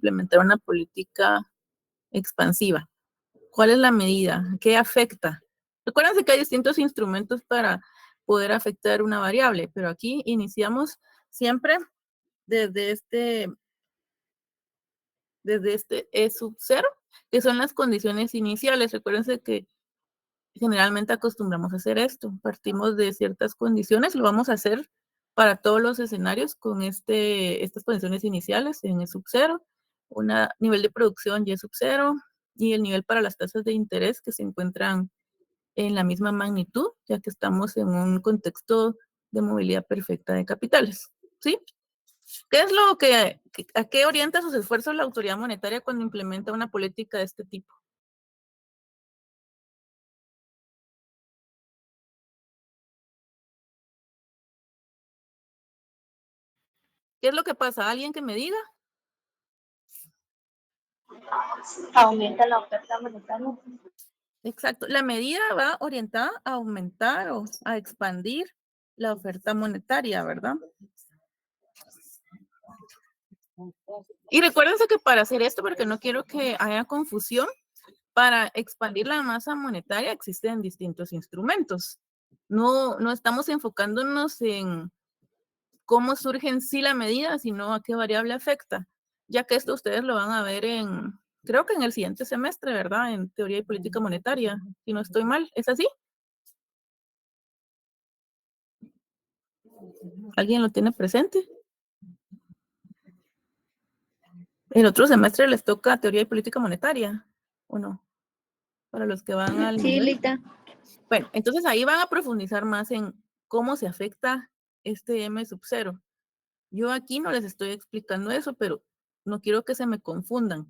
implementar una política expansiva. ¿Cuál es la medida? ¿Qué afecta? Recuérdense que hay distintos instrumentos para poder afectar una variable, pero aquí iniciamos siempre desde este E sub 0, que son las condiciones iniciales. Recuérdense que generalmente acostumbramos a hacer esto. Partimos de ciertas condiciones, lo vamos a hacer para todos los escenarios con estas condiciones iniciales en E sub 0, un nivel de producción Y sub 0 y el nivel para las tasas de interés que se encuentran en la misma magnitud, ya que estamos en un contexto de movilidad perfecta de capitales. ¿Sí? ¿Qué es a qué orienta sus esfuerzos la autoridad monetaria cuando implementa una política de este tipo? ¿Qué es lo que pasa? ¿Alguien que me diga? Aumenta la oferta monetaria. Exacto. La medida va orientada a aumentar o a expandir la oferta monetaria, ¿verdad? Y recuérdense que para hacer esto, porque no quiero que haya confusión, para expandir la masa monetaria existen distintos instrumentos. No estamos enfocándonos en cómo surge en sí la medida, sino a qué variable afecta, ya que esto ustedes lo van a ver creo que en el siguiente semestre, ¿verdad? En teoría y política monetaria, si no estoy mal, ¿es así? ¿Alguien lo tiene presente? El otro semestre les toca teoría y política monetaria, ¿o no? Para los que van al Sí, nivel. Lita. Bueno, entonces ahí van a profundizar más en cómo se afecta este M sub 0. Yo aquí no les estoy explicando eso, pero no quiero que se me confundan.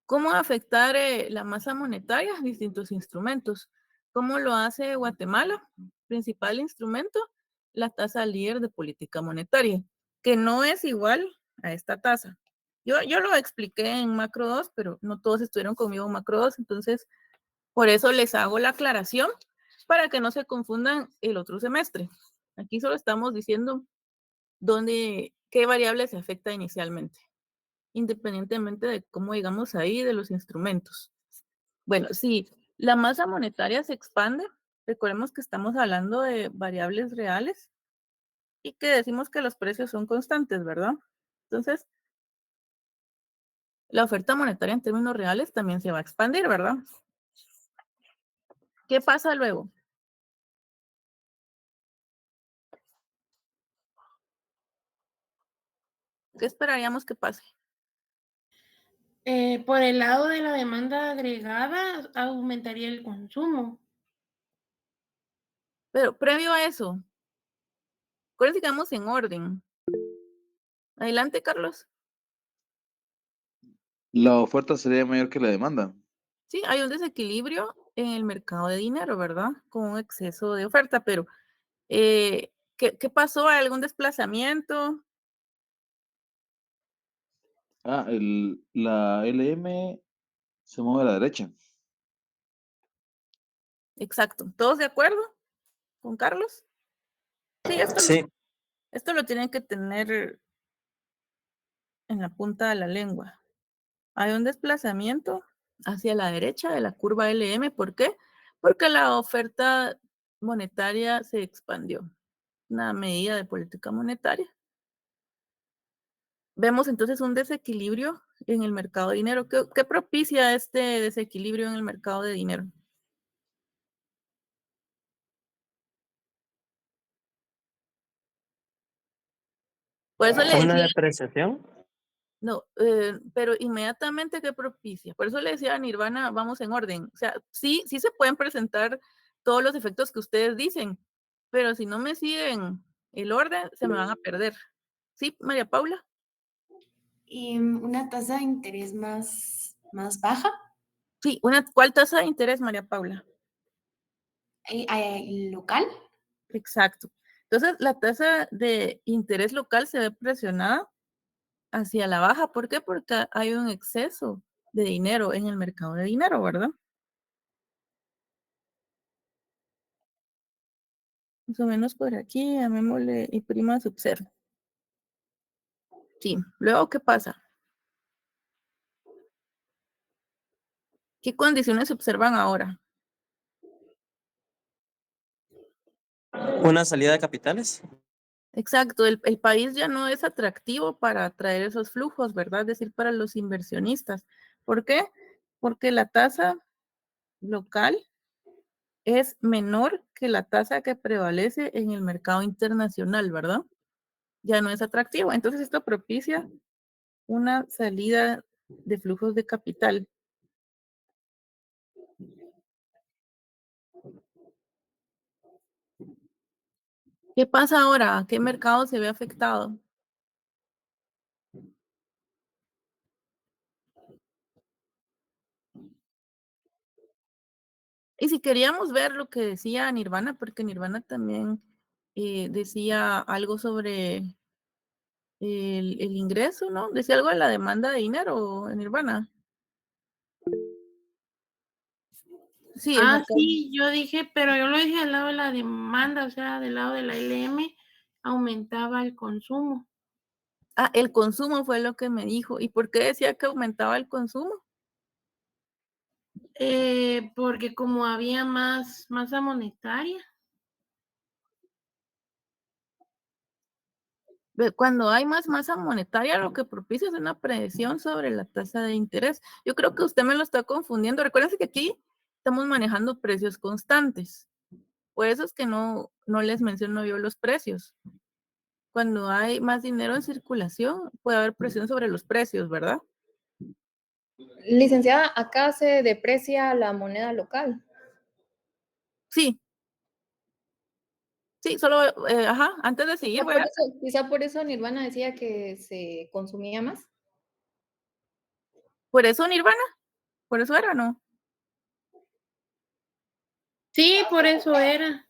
¿Cómo afectar la masa monetaria? Distintos instrumentos. ¿Cómo lo hace Guatemala? Principal instrumento, la tasa líder de política monetaria, que no es igual a esta tasa. Yo lo expliqué en macro 2, pero no todos estuvieron conmigo en macro 2, entonces por eso les hago la aclaración para que no se confundan el otro semestre. Aquí solo estamos diciendo qué variable se afecta inicialmente, independientemente de cómo llegamos ahí, de los instrumentos. Bueno, si la masa monetaria se expande, recordemos que estamos hablando de variables reales y que decimos que los precios son constantes, ¿verdad? Entonces, la oferta monetaria en términos reales también se va a expandir, ¿verdad? ¿Qué pasa luego? ¿Qué esperaríamos que pase? Por el lado de la demanda agregada, aumentaría el consumo. Pero previo a eso, ¿cuál digamos en orden? Adelante, Carlos. La oferta sería mayor que la demanda. Sí, hay un desequilibrio en el mercado de dinero, ¿verdad? Con un exceso de oferta, pero ¿qué pasó? ¿Hay algún desplazamiento? La LM se mueve a la derecha. Exacto. ¿Todos de acuerdo con Carlos? Sí, esto lo tienen que tener en la punta de la lengua. Hay un desplazamiento hacia la derecha de la curva LM. ¿Por qué? Porque la oferta monetaria se expandió. Una medida de política monetaria. Vemos entonces un desequilibrio en el mercado de dinero. ¿Qué propicia este desequilibrio en el mercado de dinero? Por eso le decía, ¿Una depreciación? no, pero inmediatamente ¿qué propicia? Por eso le decía a Nirvana, vamos en orden. O sea, sí se pueden presentar todos los efectos que ustedes dicen, pero si no me siguen el orden, se me van a perder. ¿Sí, María Paula? Y una tasa de interés más baja. Sí, ¿cuál tasa de interés, María Paula? Local. Exacto. Entonces, la tasa de interés local se ve presionada hacia la baja. ¿Por qué? Porque hay un exceso de dinero en el mercado de dinero, ¿verdad? Más o menos por aquí, llamémosle y prima sub 0. Sí, luego, ¿qué pasa? ¿Qué condiciones se observan ahora? Una salida de capitales. Exacto, el país ya no es atractivo para atraer esos flujos, ¿verdad? Es decir, para los inversionistas. ¿Por qué? Porque la tasa local es menor que la tasa que prevalece en el mercado internacional, ¿verdad? Ya no es atractivo. Entonces esto propicia una salida de flujos de capital. ¿Qué pasa ahora? ¿Qué mercado se ve afectado? Y si queríamos ver lo que decía Nirvana, porque Nirvana también decía algo sobre el ingreso, ¿no? Decía algo de la demanda de dinero en Nirvana. Sí, el mercado. Sí, yo dije, pero yo lo dije del lado de la demanda, o sea, del lado de la LM, aumentaba el consumo. Ah, el consumo fue lo que me dijo. ¿Y por qué decía que aumentaba el consumo? Porque como había más masa monetaria. Cuando hay más masa monetaria, lo que propicia es una presión sobre la tasa de interés. Yo creo que usted me lo está confundiendo. Recuérdense que aquí estamos manejando precios constantes. Por eso es que no les menciono yo los precios. Cuando hay más dinero en circulación, puede haber presión sobre los precios, ¿verdad? Licenciada, acá se deprecia la moneda local. Sí. Sí, solo, antes de seguir, Quizá por eso Nirvana decía que se consumía más. por eso Nirvana, por eso era, ¿no? Sí, por eso era.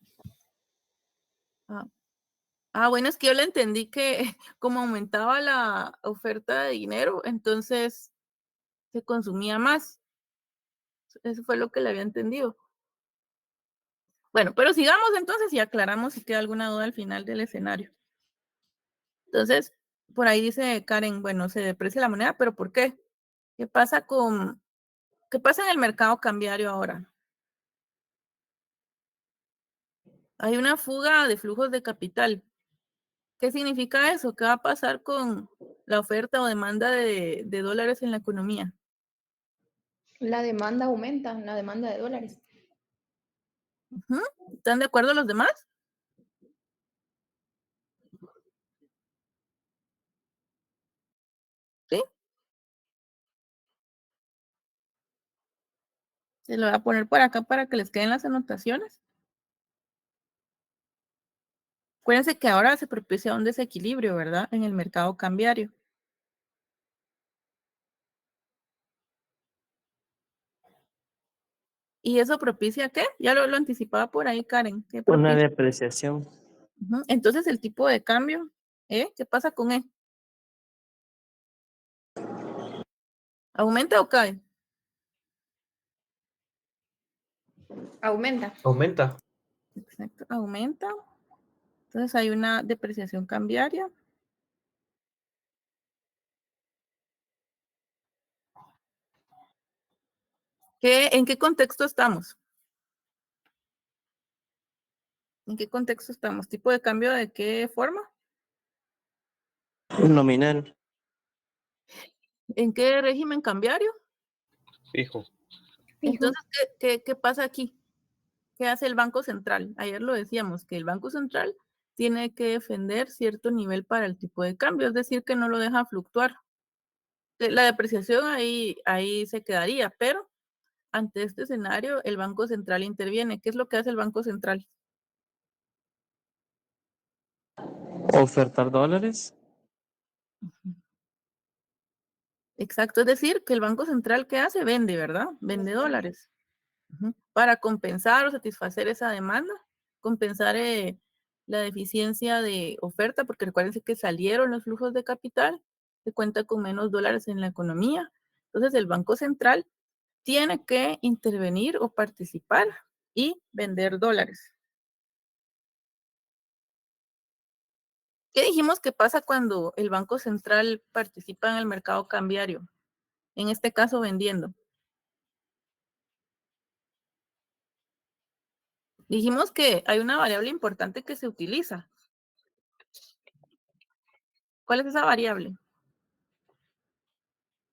Bueno, es que yo le entendí que como aumentaba la oferta de dinero, entonces se consumía más. Eso fue lo que le había entendido. Bueno, pero sigamos entonces y aclaramos si queda alguna duda al final del escenario. Entonces, por ahí dice Karen, bueno, se deprecia la moneda, pero ¿por qué? ¿Qué pasa en el mercado cambiario ahora? Hay una fuga de flujos de capital. ¿Qué significa eso? ¿Qué va a pasar con la oferta o demanda de dólares en la economía? La demanda aumenta, la demanda de dólares. ¿Están de acuerdo los demás? ¿Sí? Se lo voy a poner por acá para que les queden las anotaciones. Acuérdense que ahora se propicia un desequilibrio, ¿verdad? En el mercado cambiario. ¿Y eso propicia qué? Ya lo anticipaba por ahí, Karen. ¿Qué Una propicia? depreciación. Entonces, el tipo de cambio, ¿qué pasa con él? ¿Aumenta o cae? Aumenta. Aumenta. Exacto, aumenta. Entonces hay una depreciación cambiaria. ¿En qué contexto estamos? ¿En qué contexto estamos? ¿Tipo de cambio de qué forma? Nominal. ¿En qué régimen cambiario? Fijo. Entonces, ¿qué pasa aquí? ¿Qué hace el Banco Central? Ayer lo decíamos, que el Banco Central tiene que defender cierto nivel para el tipo de cambio, es decir, que no lo deja fluctuar. La depreciación ahí se quedaría, pero ante este escenario el Banco Central interviene. ¿Qué es lo que hace el Banco Central? Ofertar dólares. Exacto, es decir, que el Banco Central, ¿qué hace? Vende, ¿verdad? Vende dólares. Para compensar o satisfacer esa demanda, compensar la deficiencia de oferta, porque recuérdense que salieron los flujos de capital, se cuenta con menos dólares en la economía. Entonces, el Banco Central tiene que intervenir o participar y vender dólares. ¿Qué dijimos que pasa cuando el Banco Central participa en el mercado cambiario? En este caso, vendiendo. Dijimos que hay una variable importante que se utiliza. ¿Cuál es esa variable?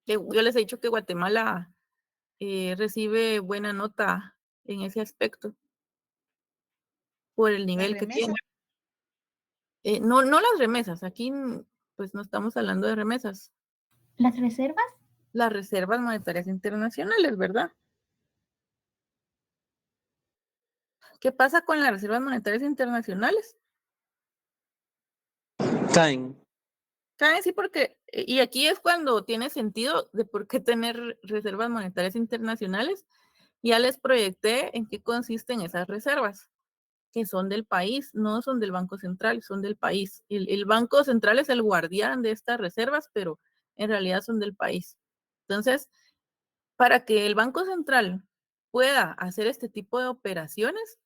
Yo les he dicho que Guatemala recibe buena nota en ese aspecto por el nivel que tiene. No las remesas, aquí pues no estamos hablando de remesas. ¿Las reservas? Las reservas monetarias internacionales, ¿verdad? ¿Qué pasa con las reservas monetarias internacionales? Caen. Caen, sí, porque, y aquí es cuando tiene sentido de por qué tener reservas monetarias internacionales. Ya les proyecté en qué consisten esas reservas, que son del país, no son del Banco Central, son del país. El Banco Central es el guardián de estas reservas, pero en realidad son del país. Entonces, para que el Banco Central pueda hacer este tipo de operaciones,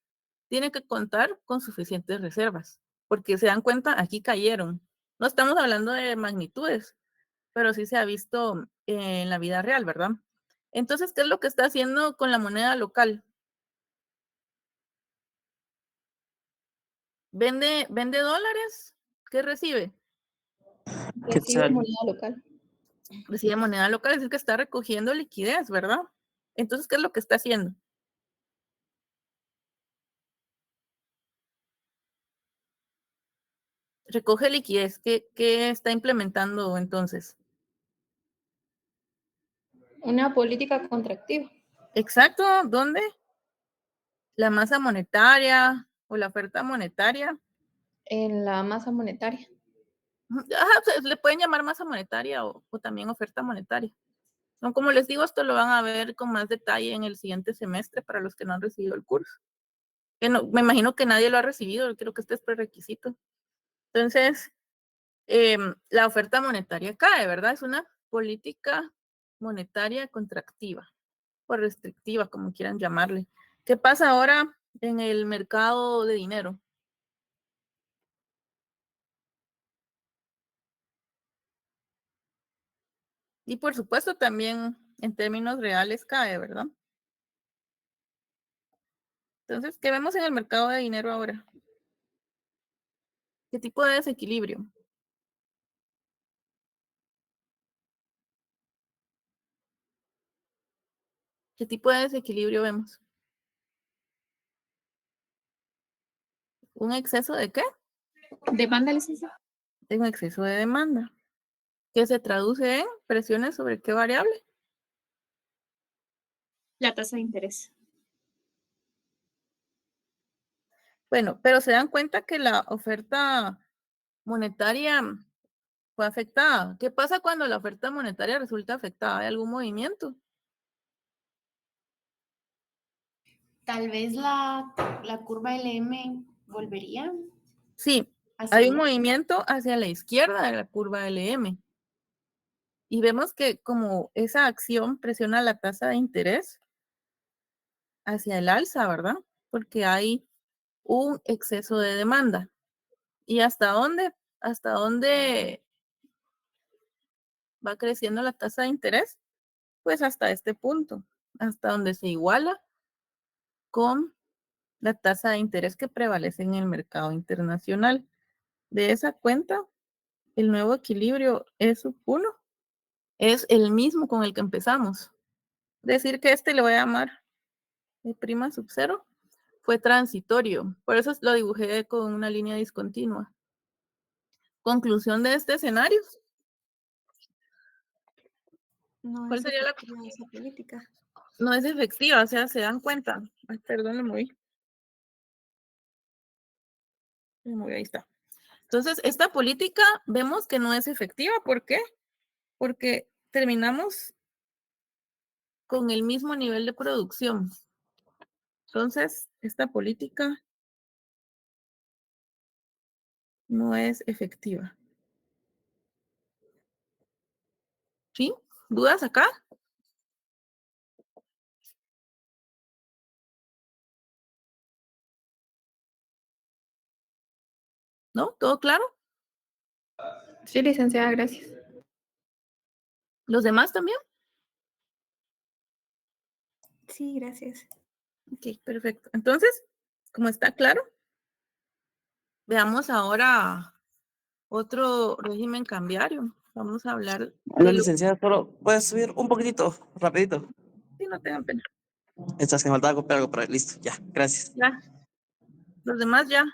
tiene que contar con suficientes reservas, porque se dan cuenta, aquí cayeron. No estamos hablando de magnitudes, pero sí se ha visto en la vida real, ¿verdad? Entonces, ¿qué es lo que está haciendo con la moneda local? Vende dólares, ¿qué recibe? Recibe Quetzal. moneda local. Recibe moneda local, es decir, que está recogiendo liquidez, ¿verdad? Entonces, ¿qué es lo que está haciendo? Recoge liquidez, ¿qué está implementando entonces? Una política contractiva. Exacto, ¿dónde? La masa monetaria o la oferta monetaria. En la masa monetaria. Ajá, le pueden llamar masa monetaria o también oferta monetaria. No, como les digo, esto lo van a ver con más detalle en el siguiente semestre para los que no han recibido el curso. Que no, me imagino que nadie lo ha recibido, creo que este es prerequisito. Entonces, la oferta monetaria cae, ¿verdad? Es una política monetaria contractiva o restrictiva, como quieran llamarle. ¿Qué pasa ahora en el mercado de dinero? Y por supuesto también en términos reales cae, ¿verdad? Entonces, ¿qué vemos en el mercado de dinero ahora? ¿Qué tipo de desequilibrio? ¿Qué tipo de desequilibrio vemos? ¿Un exceso de qué? ¿Demanda licencia? Un exceso de demanda, que se traduce en presiones sobre qué variable. La tasa de interés. Bueno, pero se dan cuenta que la oferta monetaria fue afectada. ¿Qué pasa cuando la oferta monetaria resulta afectada? ¿Hay algún movimiento? Tal vez la curva LM volvería Sí, hacia hay un allá. movimiento hacia la izquierda de la curva LM. Y vemos que como esa acción presiona la tasa de interés hacia el alza, ¿verdad? Porque hay un exceso de demanda. ¿Y hasta dónde? ¿Hasta dónde va creciendo la tasa de interés? Pues hasta este punto, hasta donde se iguala con la tasa de interés que prevalece en el mercado internacional. De esa cuenta, el nuevo equilibrio es sub 1, es el mismo con el que empezamos. Decir que le voy a llamar prima sub 0 fue transitorio, por eso lo dibujé con una línea discontinua. Conclusión de este escenario. No ¿Cuál es sería la efectiva esa política. No es efectiva, o sea, se dan cuenta. Ay, perdón, me moví, ahí está. Entonces, esta política vemos que no es efectiva. ¿Por qué? Porque terminamos con el mismo nivel de producción. Entonces, esta política no es efectiva. ¿Sí? ¿Dudas acá? ¿No? ¿Todo claro? Sí, licenciada, gracias. ¿Los demás también? Sí, gracias. Ok, perfecto. Entonces, ¿Cómo está claro? Veamos ahora otro régimen cambiario. Vamos a hablar Hola, de lo licenciada, solo puedes subir un poquitito, rapidito. que no tengan pena. Estás que me faltaba copiar algo, pero listo, ya, gracias. Ya, los demás ya.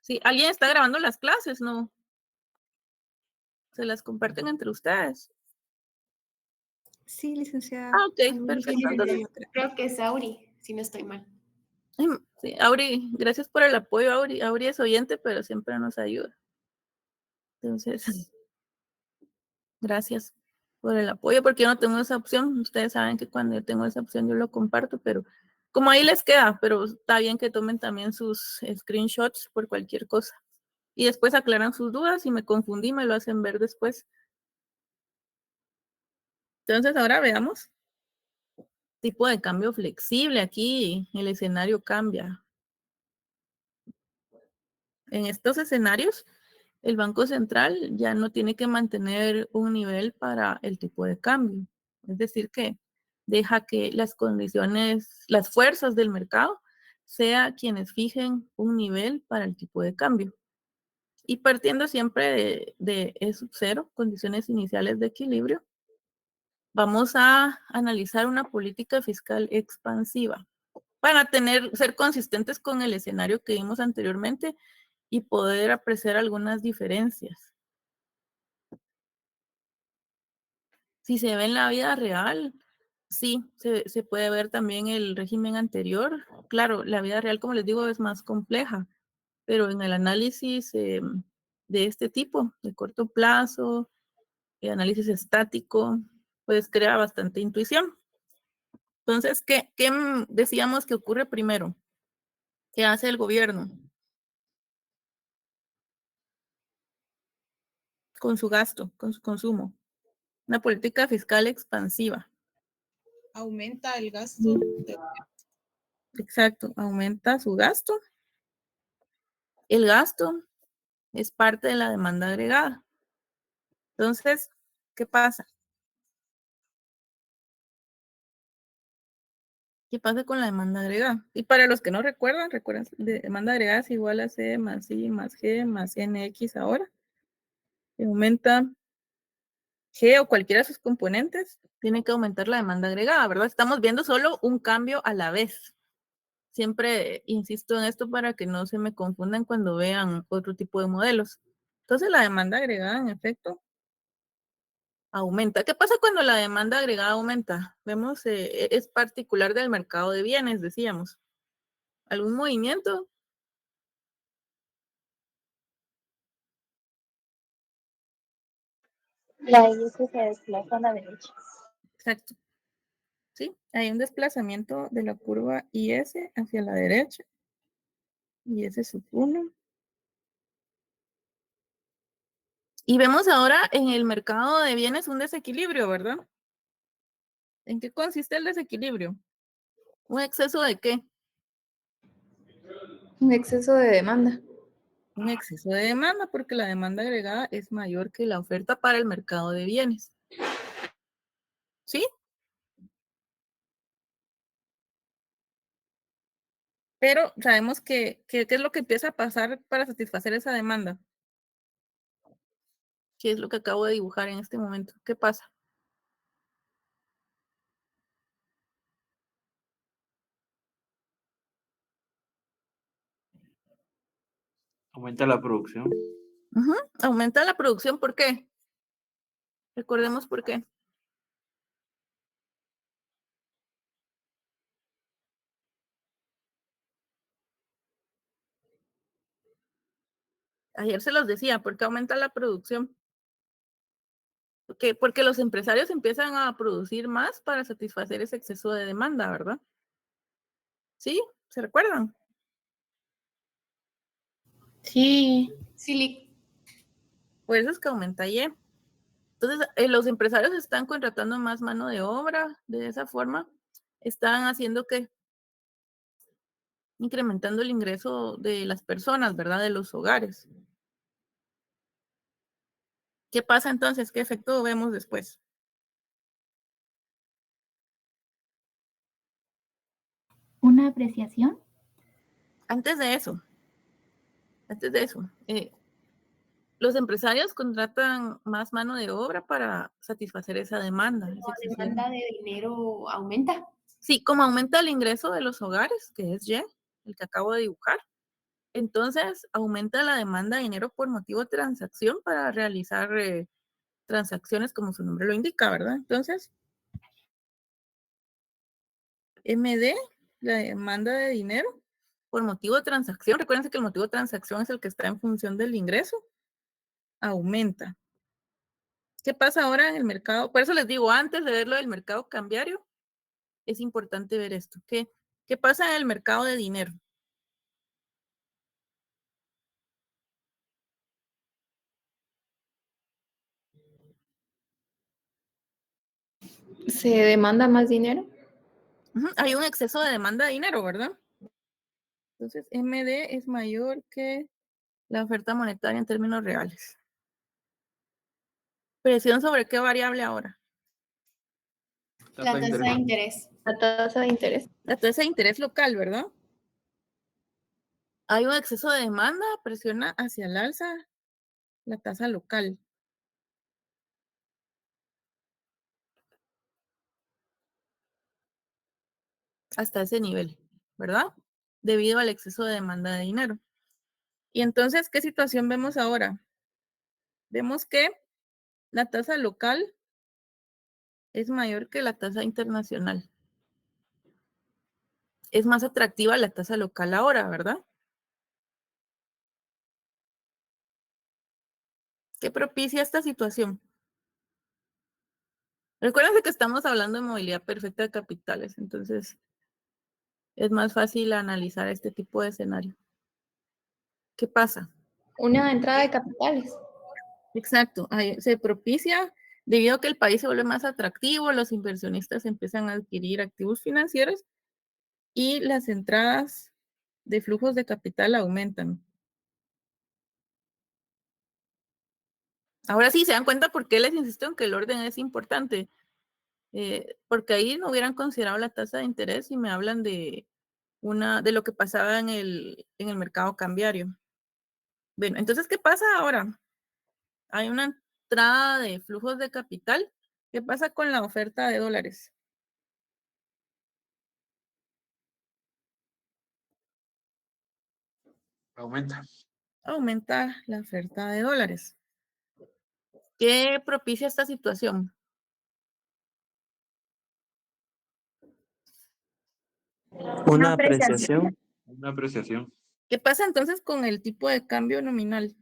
Sí, alguien está grabando las clases, ¿no? Se las comparten entre ustedes. Sí, licenciada. Ah, ok, A mí perfecto. siempre Entonces, hay otra. Creo que es Auri, si no estoy mal. sí, Auri, gracias por el apoyo, Auri. Auri es oyente, pero siempre nos ayuda. Entonces, gracias por el apoyo, porque yo no tengo esa opción. Ustedes saben que cuando yo tengo esa opción yo lo comparto, pero como ahí les queda, pero está bien que tomen también sus screenshots por cualquier cosa. Y después aclaran sus dudas. Si me confundí, me lo hacen ver después. Entonces, ahora veamos. Tipo de cambio flexible. Aquí el escenario cambia. En estos escenarios, el Banco Central ya no tiene que mantener un nivel para el tipo de cambio. Es decir, que deja que las condiciones, las fuerzas del mercado, sea quienes fijen un nivel para el tipo de cambio. Y partiendo siempre de E sub 0, condiciones iniciales de equilibrio, vamos a analizar una política fiscal expansiva para ser consistentes con el escenario que vimos anteriormente y poder apreciar algunas diferencias. Si se ve en la vida real, sí, se puede ver también el régimen anterior. Claro, la vida real, como les digo, es más compleja, pero en el análisis de este tipo, de corto plazo, análisis estático, pues crea bastante intuición. Entonces, ¿qué decíamos que ocurre primero? ¿Qué hace el gobierno con su gasto, con su consumo? Una política fiscal expansiva. Aumenta el gasto. Exacto, aumenta su gasto. El gasto es parte de la demanda agregada. Entonces, ¿qué pasa? ¿Qué pasa con la demanda agregada? Y para los que no recuerdan, demanda agregada es igual a C más I más G más NX ahora. Si aumenta G o cualquiera de sus componentes, tiene que aumentar la demanda agregada, ¿verdad? Estamos viendo solo un cambio a la vez. Siempre insisto en esto para que no se me confundan cuando vean otro tipo de modelos. Entonces, la demanda agregada, en efecto, aumenta. ¿Qué pasa cuando la demanda agregada aumenta? Vemos, es particular del mercado de bienes, decíamos. ¿Algún movimiento? La IS se desplaza a la derecha. Exacto. Sí, hay un desplazamiento de la curva IS hacia la derecha. IS sub 1. Y vemos ahora en el mercado de bienes un desequilibrio, ¿verdad? ¿En qué consiste el desequilibrio? ¿Un exceso de qué? Un exceso de demanda. Un exceso de demanda, porque la demanda agregada es mayor que la oferta para el mercado de bienes. ¿Sí? Pero sabemos que ¿qué es lo que empieza a pasar para satisfacer esa demanda? ¿Qué es lo que acabo de dibujar en este momento? ¿Qué pasa? Aumenta la producción. Aumenta la producción, ¿por qué? Recordemos por qué. Ayer se los decía, ¿por qué aumenta la producción? Porque los empresarios empiezan a producir más para satisfacer ese exceso de demanda, ¿verdad? ¿Sí? ¿Se recuerdan? Sí. Sí, Por eso es que aumenta Y. Entonces, los empresarios están contratando más mano de obra de esa forma. Están haciendo que incrementando el ingreso de las personas, ¿verdad? De los hogares. ¿Qué pasa entonces? ¿Qué efecto vemos después? Una apreciación. antes de eso, los empresarios contratan más mano de obra para satisfacer esa demanda. esa La exigencia. demanda de dinero aumenta. Sí, como aumenta el ingreso de los hogares, que es Y, el que acabo de dibujar, entonces aumenta la demanda de dinero por motivo de transacción para realizar transacciones como su nombre lo indica, ¿verdad? Entonces, MD, la demanda de dinero por motivo de transacción, recuérdense que el motivo de transacción es el que está en función del ingreso, aumenta. ¿Qué pasa ahora en el mercado? Por eso les digo, antes de ver lo del mercado cambiario, es importante ver esto. ¿Qué pasa en el mercado de dinero? ¿Se demanda más dinero? Hay un exceso de demanda de dinero, ¿verdad? Entonces, MD es mayor que la oferta monetaria en términos reales. ¿Presión sobre qué variable ahora? La tasa de interés. La tasa de interés. La tasa de interés local, ¿verdad? Hay un exceso de demanda, presiona hacia el alza la tasa local. Hasta ese nivel, ¿verdad? Debido al exceso de demanda de dinero. Y entonces, ¿qué situación vemos ahora? Vemos que la tasa local es mayor que la tasa internacional. Es más atractiva la tasa local ahora, ¿verdad? ¿Qué propicia esta situación? Recuerden que estamos hablando de movilidad perfecta de capitales, entonces es más fácil analizar este tipo de escenario. ¿Qué pasa? Una entrada de capitales. Exacto, se propicia debido a que el país se vuelve más atractivo, los inversionistas empiezan a adquirir activos financieros y las entradas de flujos de capital aumentan. Ahora sí, se dan cuenta por qué les insisto en que el orden es importante, porque ahí no hubieran considerado la tasa de interés y me hablan de lo que pasaba en el mercado cambiario. Bueno, entonces, ¿qué pasa ahora? Hay una entrada de flujos de capital. ¿Qué pasa con la oferta de dólares? Aumenta. Aumenta la oferta de dólares. ¿Qué propicia esta situación? Una apreciación. Una apreciación. ¿Qué pasa entonces con el tipo de cambio nominal?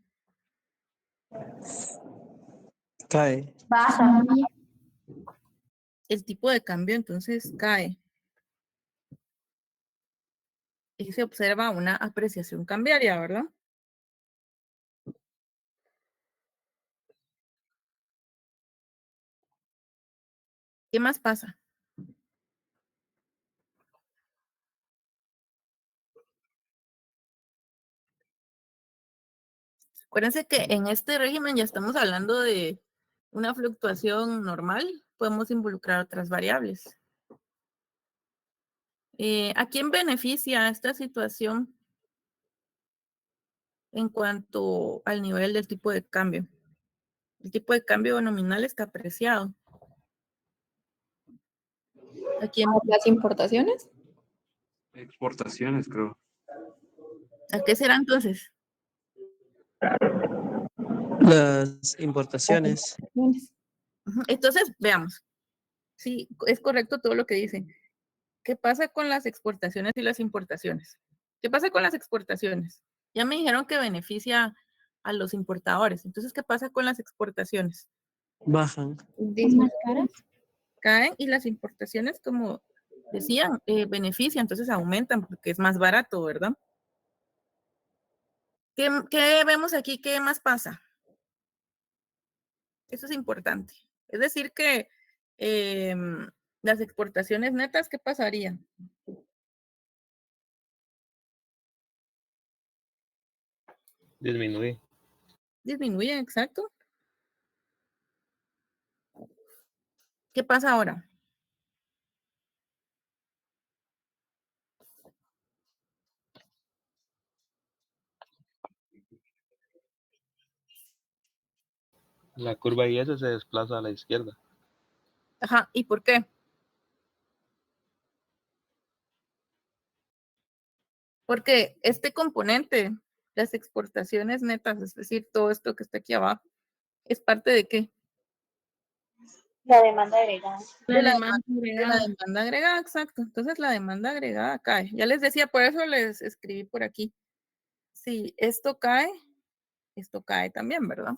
Cae. Baja. El tipo de cambio entonces cae. Y se observa una apreciación cambiaria, ¿verdad? ¿Qué más pasa? Acuérdense que en este régimen ya estamos hablando de una fluctuación normal, podemos involucrar otras variables. ¿A quién beneficia esta situación en cuanto al nivel del tipo de cambio? El tipo de cambio nominal está apreciado. ¿A quién? Las importaciones. Exportaciones, creo. ¿A qué será entonces? Las importaciones. Entonces, veamos. Sí, es correcto todo lo que dicen. ¿Qué pasa con las exportaciones y las importaciones? ¿Qué pasa con las exportaciones? Ya me dijeron que beneficia a los importadores. Entonces, ¿qué pasa con las exportaciones? Bajan. Más caras. Caen y las importaciones, como decían, benefician, entonces aumentan porque es más barato, ¿verdad? ¿Qué vemos aquí? ¿Qué más pasa? Eso es importante. Es decir, que las exportaciones netas, ¿qué pasaría? Disminuye. Disminuyen, exacto. ¿Qué pasa ahora? La curva IS se desplaza a la izquierda. Ajá, ¿y por qué? Porque este componente, las exportaciones netas, es decir, todo esto que está aquí abajo, ¿es parte de qué? La demanda agregada. La De la demanda de la agregada. demanda agregada, exacto. Entonces la demanda agregada cae. Ya les decía, por eso les escribí por aquí. Si esto cae también, ¿verdad?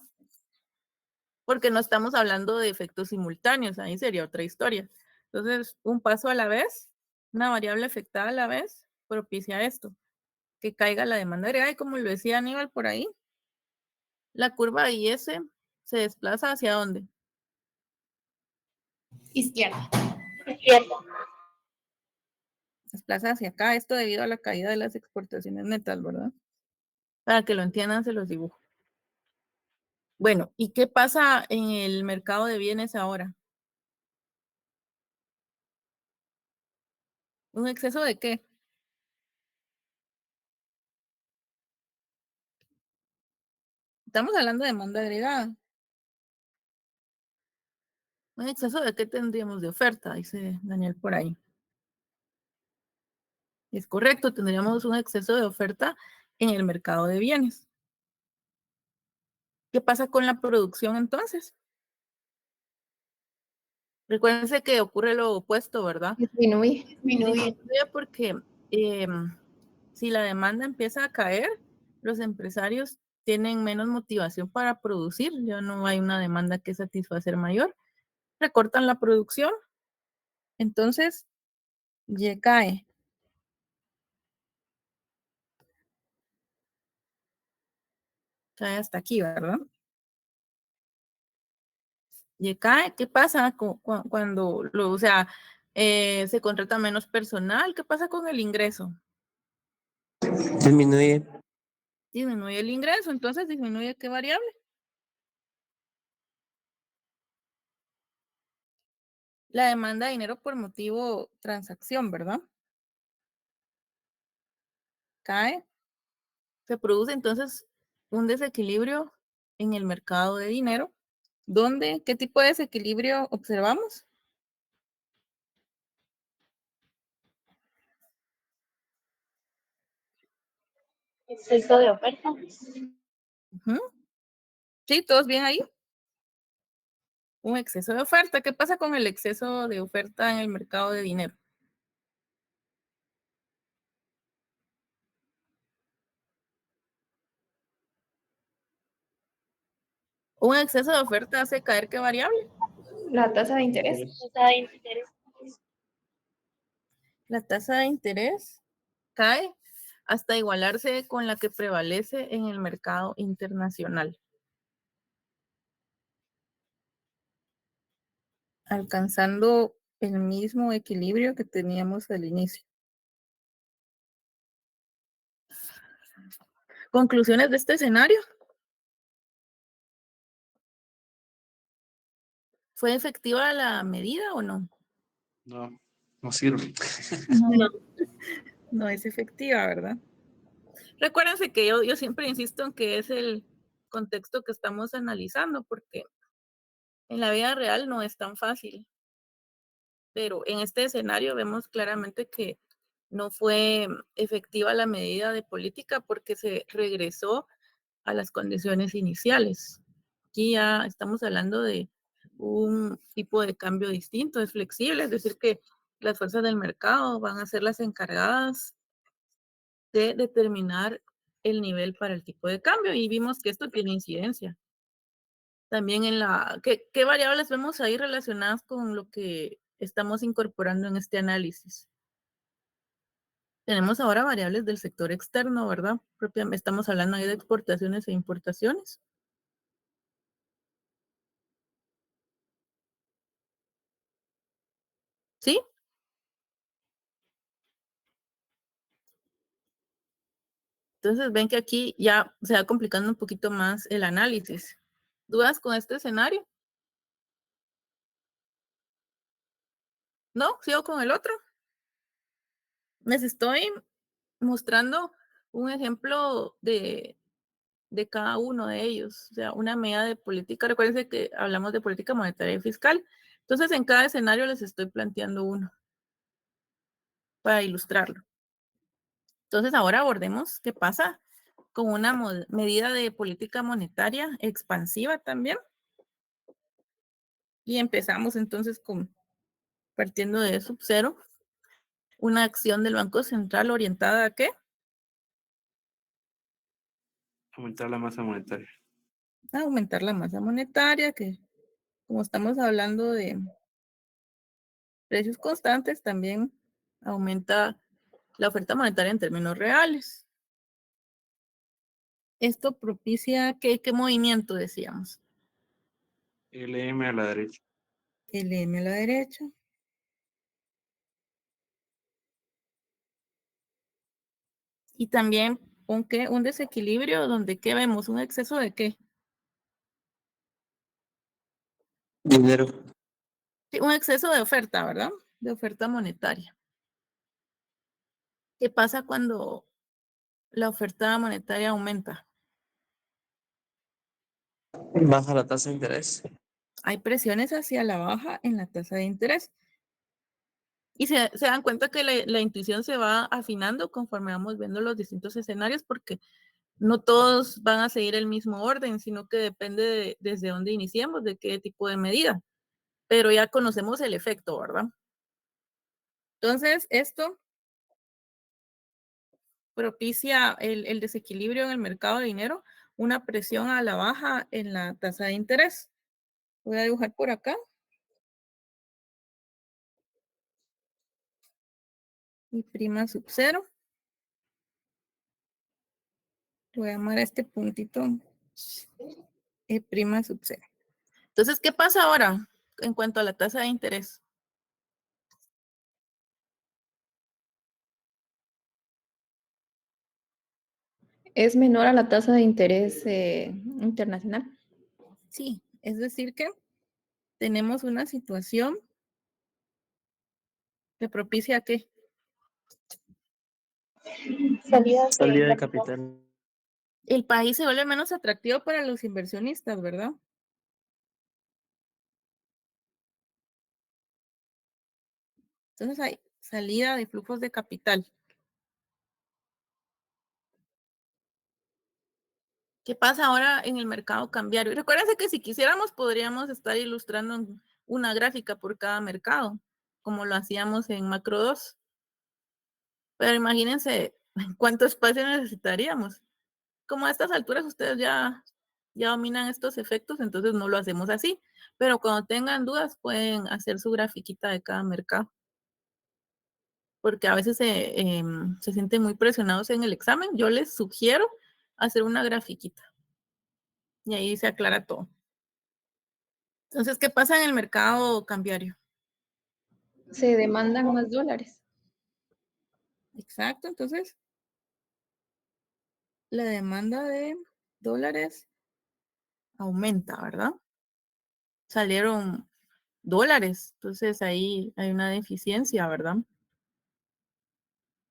Porque no estamos hablando de efectos simultáneos, ahí sería otra historia. Entonces, un paso a la vez, una variable afectada a la vez, propicia esto, que caiga la demanda agregada. Y como lo decía Aníbal por ahí, la curva IS se desplaza hacia dónde. Izquierda. Izquierda. Se desplaza hacia acá, esto debido a la caída de las exportaciones netas, ¿verdad? Para que lo entiendan, se los dibujo. Bueno, ¿y qué pasa en el mercado de bienes ahora? ¿Un exceso de qué? Estamos hablando de demanda agregada. ¿Un exceso de qué tendríamos de oferta? Dice Daniel por ahí. Es correcto, tendríamos un exceso de oferta en el mercado de bienes. ¿Qué pasa con la producción entonces? Recuérdense que ocurre lo opuesto, ¿verdad? Disminuye. Disminuye. Disminuye porque si la demanda empieza a caer, los empresarios tienen menos motivación para producir, ya no hay una demanda que satisfacer mayor, recortan la producción, entonces ya cae. Cae hasta aquí, ¿verdad? Y cae, ¿qué pasa cuando o sea, se contrata menos personal? ¿Qué pasa con el ingreso? Disminuye. Disminuye el ingreso, entonces disminuye qué variable. La demanda de dinero por motivo transacción, ¿verdad? Cae. Se produce entonces un desequilibrio en el mercado de dinero. ¿Dónde? ¿Qué tipo de desequilibrio observamos? Exceso de oferta. Ujú. Sí, todos bien ahí. Un exceso de oferta. ¿Qué pasa con el exceso de oferta en el mercado de dinero? Un exceso de oferta hace caer qué variable. La tasa de interés. Tasa de interés. La tasa de interés cae hasta igualarse con la que prevalece en el mercado internacional, alcanzando el mismo equilibrio que teníamos al inicio. ¿Conclusiones de este escenario? ¿Fue efectiva la medida o no? No, no sirve. No. No es efectiva, ¿verdad? Recuérdense que yo siempre insisto en que es el contexto que estamos analizando, porque en la vida real no es tan fácil. Pero en este escenario vemos claramente que no fue efectiva la medida de política porque se regresó a las condiciones iniciales. Aquí ya estamos hablando de un tipo de cambio distinto, es flexible, es decir, que las fuerzas del mercado van a ser las encargadas de determinar el nivel para el tipo de cambio y vimos que esto tiene incidencia. También en ¿qué variables vemos ahí relacionadas con lo que estamos incorporando en este análisis? Tenemos ahora variables del sector externo, ¿verdad? Estamos hablando ahí de exportaciones e importaciones. ¿Sí? Entonces ven que aquí ya se va complicando un poquito más el análisis. ¿Dudas con este escenario? ¿No? ¿Sigo con el otro? Les estoy mostrando un ejemplo de de cada uno de ellos. O sea, una medida de política. Recuérdense que hablamos de política monetaria y fiscal. Entonces, en cada escenario les estoy planteando uno para ilustrarlo. Entonces, ahora abordemos qué pasa con una medida de política monetaria expansiva también. Y empezamos entonces partiendo de sub-cero, una acción del Banco Central orientada a ¿qué? Aumentar la masa monetaria. A aumentar la masa monetaria, que como estamos hablando de precios constantes, también aumenta la oferta monetaria en términos reales. Esto propicia ¿qué movimiento decíamos? LM a la derecha. LM a la derecha. Y también un desequilibrio donde ¿qué vemos? ¿Un exceso de qué? Dinero. Sí, un exceso de oferta, ¿verdad? De oferta monetaria. ¿Qué pasa cuando la oferta monetaria aumenta? Baja la tasa de interés. Hay presiones hacia la baja en la tasa de interés. Y se dan cuenta que la intuición se va afinando conforme vamos viendo los distintos escenarios, porque no todos van a seguir el mismo orden, sino que depende desde dónde iniciemos, de qué tipo de medida. Pero ya conocemos el efecto, ¿verdad? Entonces, esto propicia el desequilibrio en el mercado de dinero, una presión a la baja en la tasa de interés. Voy a dibujar por acá. Y prima sub cero. Voy a llamar a este puntito prima sub cero. Entonces, ¿qué pasa ahora en cuanto a la tasa de interés? ¿Es menor a la tasa de interés internacional? Sí, es decir que tenemos una situación que propicia ¿qué? Salida Salida de capital. El país se vuelve menos atractivo para los inversionistas, ¿verdad? Entonces hay salida de flujos de capital. ¿Qué pasa ahora en el mercado cambiario? Recuérdense que si quisiéramos podríamos estar ilustrando una gráfica por cada mercado, como lo hacíamos en Macro 2. Pero imagínense cuánto espacio necesitaríamos. Como a estas alturas ustedes ya dominan estos efectos, entonces no lo hacemos así. Pero cuando tengan dudas pueden hacer su grafiquita de cada mercado. Porque a veces se sienten muy presionados en el examen. Yo les sugiero hacer una grafiquita. Y ahí se aclara todo. Entonces, ¿qué pasa en el mercado cambiario? Se demandan más dólares. Exacto, entonces la demanda de dólares aumenta, ¿verdad? Salieron dólares, entonces ahí hay una deficiencia, ¿verdad?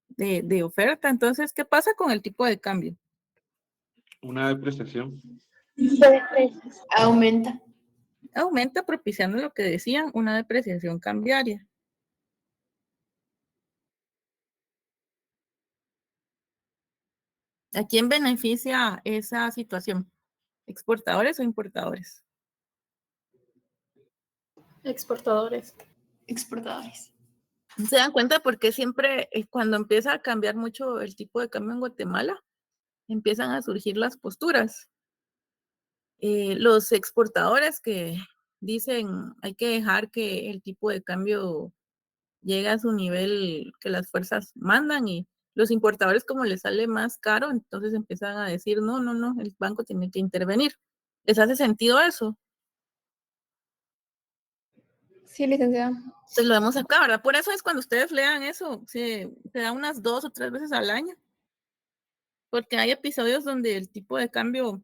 De oferta. Entonces, ¿qué pasa con el tipo de cambio? Una depreciación. Aumenta. Aumenta propiciando lo que decían, una depreciación cambiaria. ¿A quién beneficia esa situación? ¿Exportadores o importadores? Exportadores. Exportadores. ¿Se dan cuenta por qué siempre cuando empieza a cambiar mucho el tipo de cambio en Guatemala, empiezan a surgir las posturas? Los exportadores que dicen hay que dejar que el tipo de cambio llegue a su nivel que las fuerzas mandan, y los importadores, como les sale más caro, entonces empiezan a decir no, el banco tiene que intervenir. ¿Les hace sentido eso? Sí, licenciada. Pues lo vemos acá, ¿verdad? Por eso es cuando ustedes lean eso, se da unas 2 o 3 veces al año, porque hay episodios donde el tipo de cambio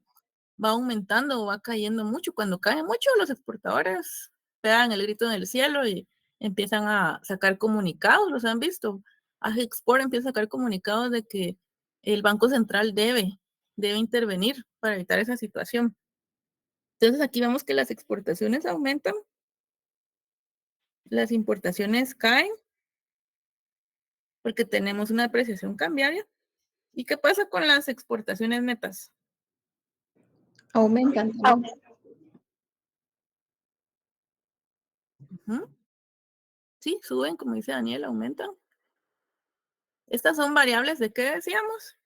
va aumentando o va cayendo mucho. Cuando cae mucho, los exportadores pegan el grito en el cielo y empiezan a sacar comunicados, ¿los han visto? Export empieza a sacar comunicados de que el Banco Central debe intervenir para evitar esa situación. Entonces aquí vemos que las exportaciones aumentan, las importaciones caen, porque tenemos una apreciación cambiaria. ¿Y qué pasa con las exportaciones netas? Aumentan también. Ujú. Sí, suben, como dice Daniel, aumentan. Estas son variables de qué decíamos.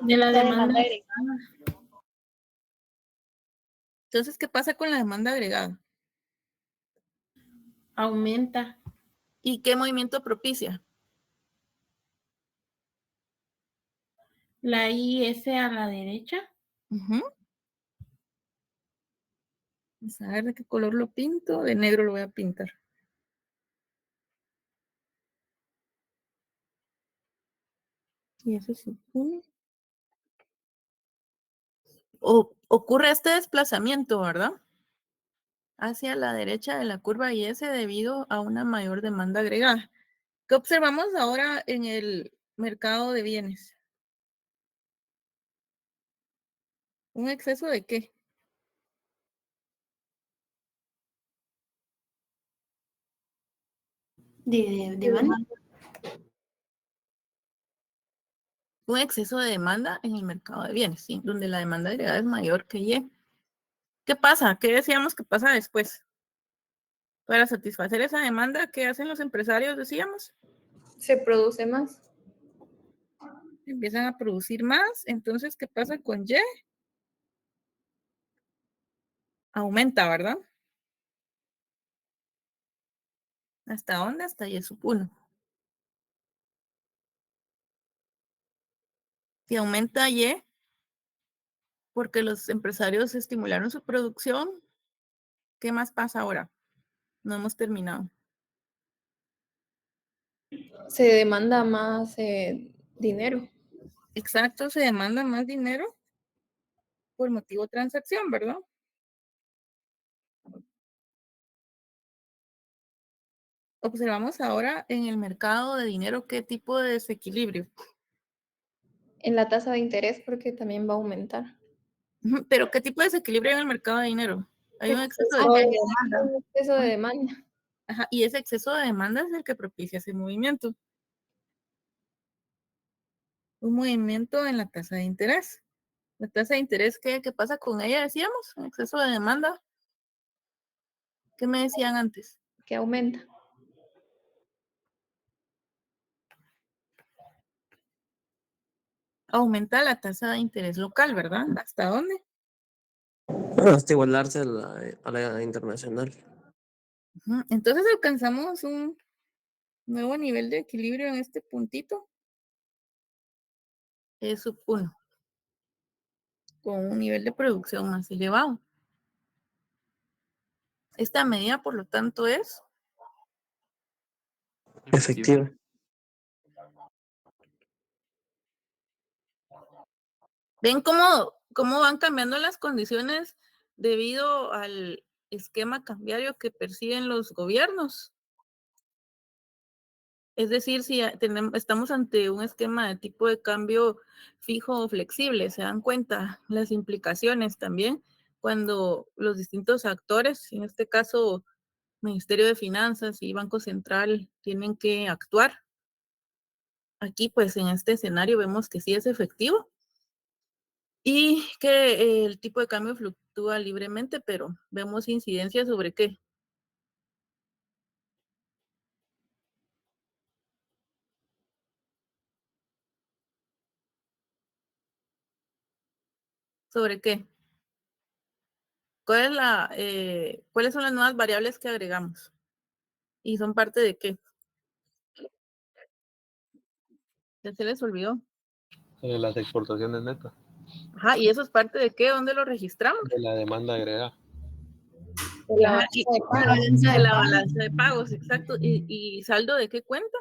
De la La demanda. demanda agregada. Entonces, ¿qué pasa con la demanda agregada? Aumenta. ¿Y qué movimiento propicia? La IS a la derecha. Ujú. Vamos a ver de qué color lo pinto. De negro lo voy a pintar. Y eso supone. Ocurre este desplazamiento, ¿verdad? Hacia la derecha de la curva IS debido a una mayor demanda agregada. ¿Qué observamos ahora en el mercado de bienes? ¿Un exceso de qué? De demanda. Un exceso de demanda en el mercado de bienes, ¿sí? Donde la demanda agregada es mayor que Y. ¿Qué pasa? ¿Qué decíamos que pasa después? Para satisfacer esa demanda, ¿qué hacen los empresarios? Decíamos, Se produce más. empiezan a producir más. Entonces, ¿qué pasa con Y? Aumenta, ¿verdad? ¿Hasta dónde? Hasta Y sub 1. Si aumenta Y, porque los empresarios estimularon su producción, ¿qué más pasa ahora? No hemos terminado. Se demanda más dinero. Exacto, se demanda más dinero por motivo de transacción, ¿verdad? Observamos ahora en el mercado de dinero qué tipo de desequilibrio. En la tasa de interés porque también va a aumentar. Ujú, pero ¿qué tipo de desequilibrio hay en el mercado de dinero? Hay un exceso de Ah, qué? un exceso de demanda. Ajá, y ese exceso de demanda es el que propicia ese movimiento. Un movimiento en la tasa de interés. La tasa de interés, ¿qué pasa con ella? Decíamos, un exceso de demanda. ¿Qué me decían antes? Que aumenta. Aumenta la tasa de interés local, ¿verdad? ¿Hasta dónde? Hasta igualarse a la internacional. Ujú, entonces alcanzamos un nuevo nivel de equilibrio en este puntito. Es sub 1. Con un nivel de producción más elevado. Esta medida, por lo tanto, es Efectivo. ¿ven cómo van cambiando las condiciones debido al esquema cambiario que persiguen los gobiernos? Es decir, si estamos ante un esquema de tipo de cambio fijo o flexible, ¿se dan cuenta las implicaciones también cuando los distintos actores, en este caso Ministerio de Finanzas y Banco Central, tienen que actuar? Aquí, pues en este escenario vemos que sí es efectivo y que el tipo de cambio fluctúa libremente, pero vemos incidencia sobre qué. ¿Sobre qué? ¿Cuáles son las nuevas variables que agregamos? ¿Y son parte de qué? ¿Ya se les olvidó? Las exportaciones netas. Ajá, ¿y eso es parte de qué? ¿Dónde lo registramos? De la demanda agregada. La Ajá, balanza de pagos. de la balanza de pagos, exacto. ¿Y saldo de qué cuenta?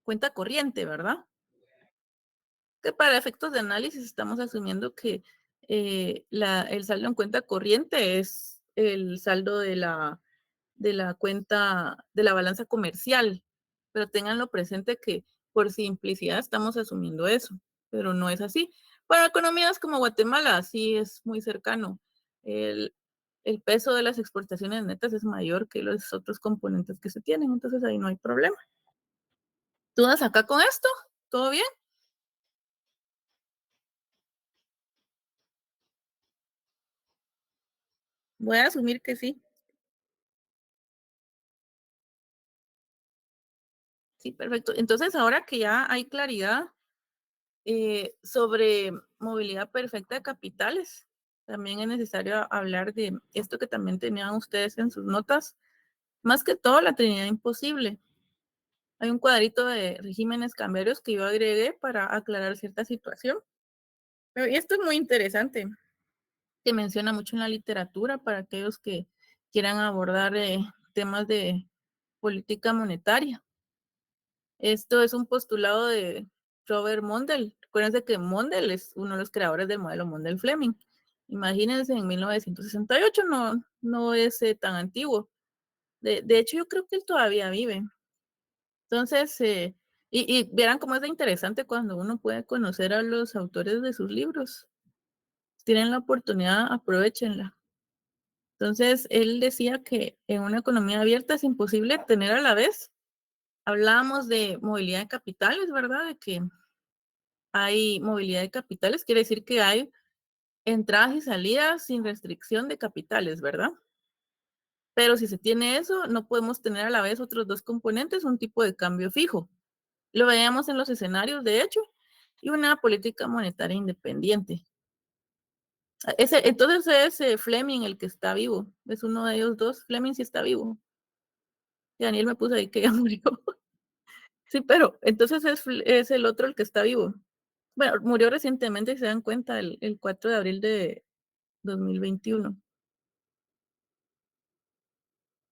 Cuenta corriente, ¿verdad? Que para efectos de análisis estamos asumiendo que el saldo en cuenta corriente es el saldo de la cuenta, de la balanza comercial, pero ténganlo presente que Por simplicidad estamos asumiendo eso, pero no es así. Para economías como Guatemala sí es muy cercano. El, el peso de las exportaciones netas es mayor que los otros componentes que se tienen, entonces ahí no hay problema. ¿Dudas acá con esto? ¿Todo bien? Voy a asumir que sí. Sí, perfecto. Entonces, ahora que ya hay claridad sobre movilidad perfecta de capitales, también es necesario hablar de esto que también tenían ustedes en sus notas, más que todo la Trinidad imposible. Hay un cuadrito de regímenes cambiarios que yo agregué para aclarar cierta situación. Pero esto es muy interesante, que menciona mucho en la literatura para aquellos que quieran abordar temas de política monetaria. Esto es un postulado de Robert Mundell. Acuérdense que Mundell es uno de los creadores del modelo Mundell-Fleming. Imagínense, en 1968 no es tan antiguo. De hecho, yo creo que él todavía vive. Entonces, y verán cómo es de interesante cuando uno puede conocer a los autores de sus libros. Si tienen la oportunidad, aprovechenla. Entonces, él decía que en una economía abierta es imposible tener a la vez. Hablábamos de movilidad de capitales, ¿verdad? De que hay movilidad de capitales, quiere decir que hay entradas y salidas sin restricción de capitales, ¿verdad? Pero si se tiene eso, no podemos tener a la vez otros dos componentes, un tipo de cambio fijo. Lo veíamos en los escenarios, de hecho, y una política monetaria independiente. Entonces es Fleming el que está vivo, es uno de ellos dos. Fleming sí está vivo. Y Daniel me puso ahí que ya murió. Sí, pero entonces es el otro el que está vivo. Bueno, murió recientemente, si se dan cuenta, el 4 de abril de 2021.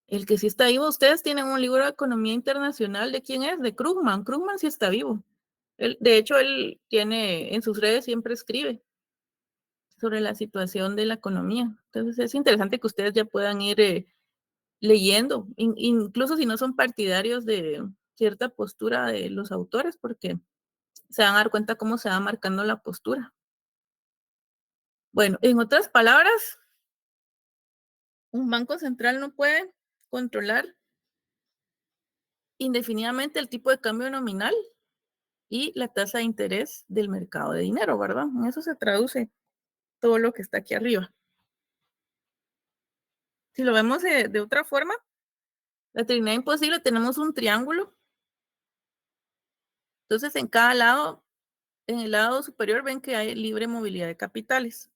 El que sí está vivo, ustedes tienen un libro de economía internacional, ¿de quién es? De Krugman. Krugman sí está vivo. De hecho, él tiene, en sus redes siempre escribe sobre la situación de la economía. Entonces es interesante que ustedes ya puedan ir leyendo, incluso si no son partidarios de cierta postura de los autores, porque se van a dar cuenta cómo se va marcando la postura. Bueno, en otras palabras, un banco central no puede controlar indefinidamente el tipo de cambio nominal y la tasa de interés del mercado de dinero, ¿verdad? En eso se traduce todo lo que está aquí arriba. Si lo vemos de otra forma, la Trinidad imposible, tenemos un triángulo. Entonces, en cada lado, en el lado superior ven que hay libre movilidad de capitales.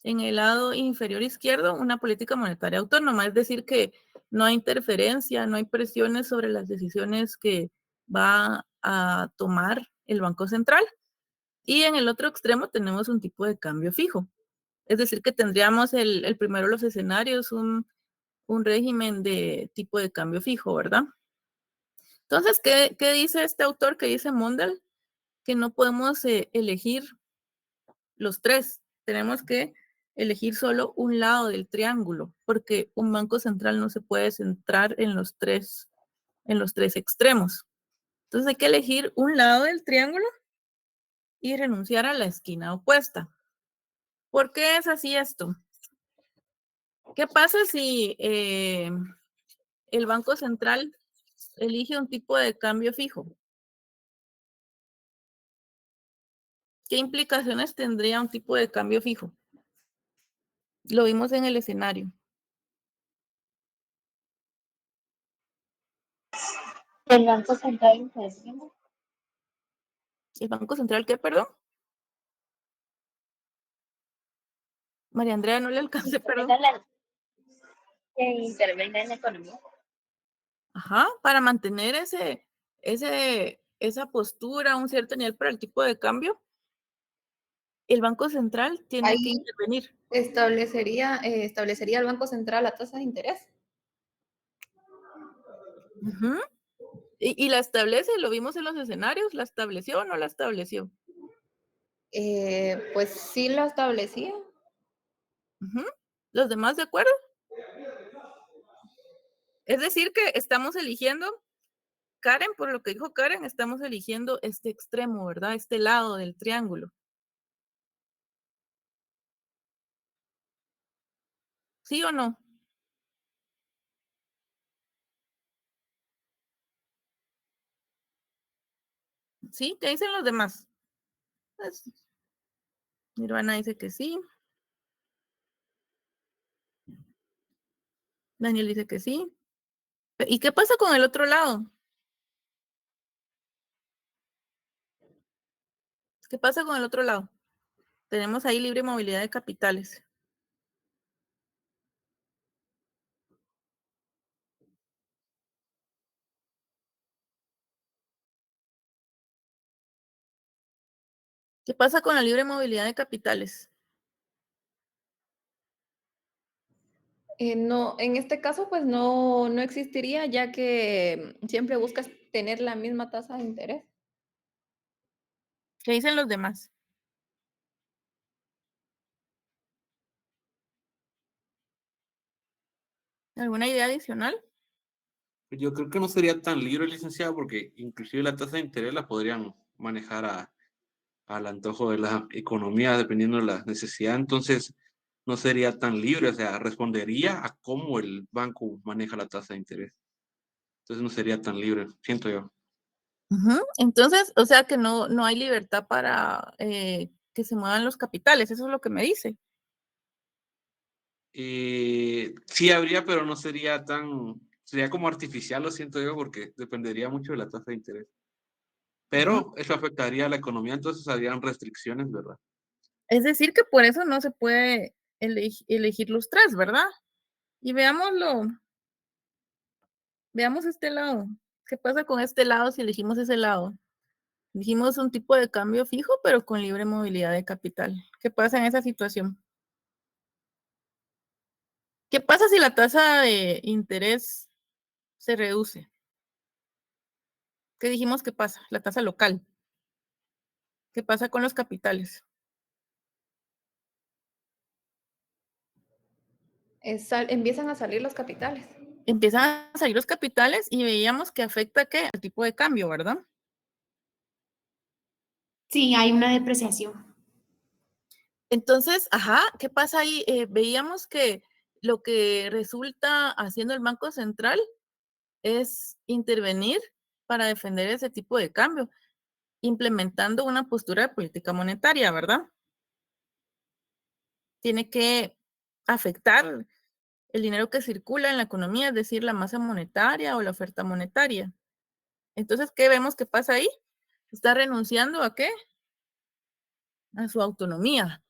En el lado inferior izquierdo, una política monetaria autónoma, es decir, que no hay interferencia, no hay presiones sobre las decisiones que va a tomar el Banco Central. Y en el otro extremo tenemos un tipo de cambio fijo. Es decir, que tendríamos el primero de los escenarios, un régimen de tipo de cambio fijo, ¿verdad? Entonces, ¿qué dice este autor? Que dice Mundell, que no podemos elegir los tres. Tenemos que elegir solo un lado del triángulo, porque un banco central no se puede centrar en los tres extremos. Entonces hay que elegir un lado del triángulo y renunciar a la esquina opuesta. ¿Por qué es así esto? ¿Qué pasa si el Banco Central elige un tipo de cambio fijo? ¿Qué implicaciones tendría un tipo de cambio fijo? Lo vimos en el escenario. El Banco Central interviene. ¿El Banco Central qué, perdón? María Andrea, no le alcancé, perdón. Que intervenga en la economía. Ajá, para mantener esa postura, un cierto nivel para el tipo de cambio, el Banco Central tiene que intervenir. Establecería el Banco Central la tasa de interés. Uh-huh. Y la establece, lo vimos en los escenarios, ¿la estableció o no la estableció? Pues sí la establecía. Uh-huh. ¿Los demás de acuerdo? Es decir, que estamos eligiendo Karen, por lo que dijo Karen, estamos eligiendo este extremo, ¿verdad? Este lado del triángulo. ¿Sí o no? ¿Sí? ¿Qué dicen los demás? Pues, Nirvana dice que sí. Daniel dice que sí. ¿Y qué pasa con el otro lado? ¿Qué pasa con el otro lado? Tenemos ahí libre movilidad de capitales. ¿Qué pasa con la libre movilidad de capitales? No, en este caso, pues no existiría, ya que siempre buscas tener la misma tasa de interés. ¿Qué dicen los demás? ¿Alguna idea adicional? Yo creo que no sería tan libre, licenciado, porque inclusive la tasa de interés la podrían manejar al antojo de la economía, dependiendo de la necesidad. Entonces, no sería tan libre, o sea, respondería a cómo el banco maneja la tasa de interés. Entonces, no sería tan libre, siento yo. Entonces, o sea que no hay libertad para que se muevan los capitales, eso es lo que me dice. Sí habría, pero no sería tan, sería como artificial, lo siento yo, porque dependería mucho de la tasa de interés. Pero eso afectaría a la economía, entonces habrían restricciones, ¿verdad? Es decir, que por eso no se puede elegir los tres, ¿verdad? Y veámoslo, veamos este lado. ¿Qué pasa con este lado si elegimos ese lado? Elegimos un tipo de cambio fijo, pero con libre movilidad de capital. ¿Qué pasa en esa situación? ¿Qué pasa si la tasa de interés se reduce? ¿Qué dijimos que pasa? La tasa local. ¿Qué pasa con los capitales? Empiezan a salir los capitales. Empiezan a salir los capitales y veíamos que afecta ¿qué? Al tipo de cambio, ¿verdad? Sí, hay una depreciación. Entonces, ¿qué pasa ahí? Veíamos que lo que resulta haciendo el Banco Central es intervenir para defender ese tipo de cambio, implementando una postura de política monetaria, ¿verdad? Tiene que afectar el dinero que circula en la economía, es decir, la masa monetaria o la oferta monetaria. Entonces, ¿qué vemos que pasa ahí? Está renunciando ¿a qué? A su autonomía,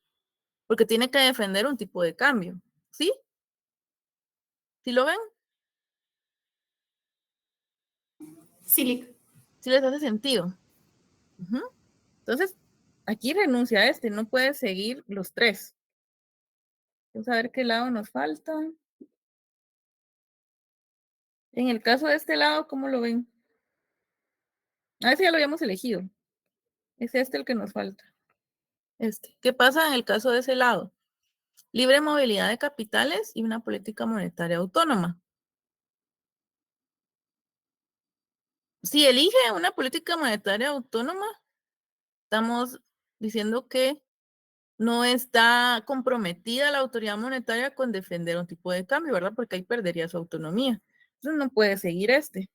porque tiene que defender un tipo de cambio, ¿sí? ¿Sí lo ven? Sí, ¿Sí les hace sentido? Entonces, aquí renuncia a este, no puede seguir los tres. Vamos a ver qué lado nos falta. En el caso de este lado, ¿cómo lo ven? Ese ya lo habíamos elegido. Es este el que nos falta. Este. ¿Qué pasa en el caso de ese lado? Libre movilidad de capitales y una política monetaria autónoma. Si elige una política monetaria autónoma, estamos diciendo que no está comprometida la autoridad monetaria con defender un tipo de cambio, ¿verdad? Porque ahí perdería su autonomía. Entonces no puede seguir este.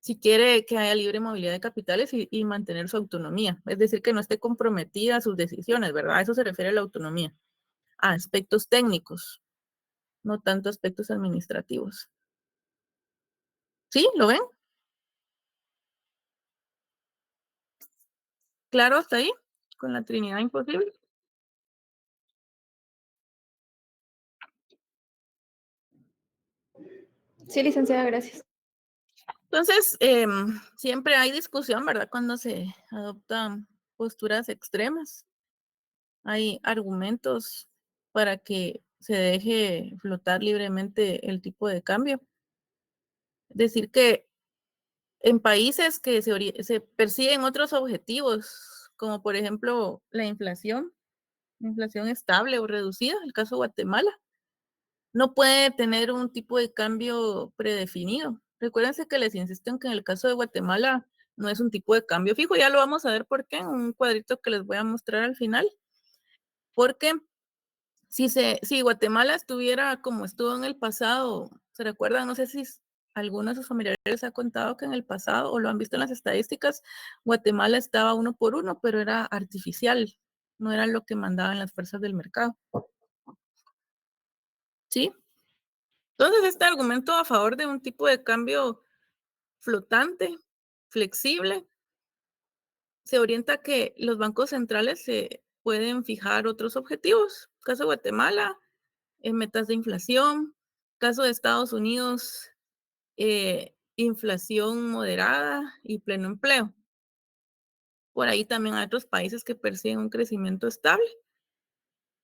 Si quiere que haya libre movilidad de capitales y mantener su autonomía, es decir, que no esté comprometida a sus decisiones, ¿verdad? A eso se refiere la autonomía, a aspectos técnicos, no tanto aspectos administrativos. ¿Sí? ¿Lo ven? ¿Claro hasta ahí? Con la Trinidad imposible. Sí, licenciada, gracias. Entonces, siempre hay discusión, ¿verdad? Cuando se adoptan posturas extremas. Hay argumentos para que se deje flotar libremente el tipo de cambio. Es decir, que en países que se persiguen otros objetivos, como por ejemplo la inflación estable o reducida, el caso de Guatemala, no puede tener un tipo de cambio predefinido, Recuérdense que les insisto en que en el caso de Guatemala no es un tipo de cambio fijo. Ya lo vamos a ver por qué en un cuadrito que les voy a mostrar al final. Porque si Guatemala estuviera como estuvo en el pasado, ¿se recuerdan? No sé si alguno de sus familiares les ha contado que en el pasado, o lo han visto en las estadísticas, Guatemala estaba 1 por 1, pero era artificial, no era lo que mandaban las fuerzas del mercado. ¿Sí? Entonces, este argumento a favor de un tipo de cambio flotante, flexible, se orienta a que los bancos centrales se pueden fijar otros objetivos. Caso de Guatemala, metas de inflación. Caso de Estados Unidos, inflación moderada y pleno empleo. Por ahí también hay otros países que persiguen un crecimiento estable,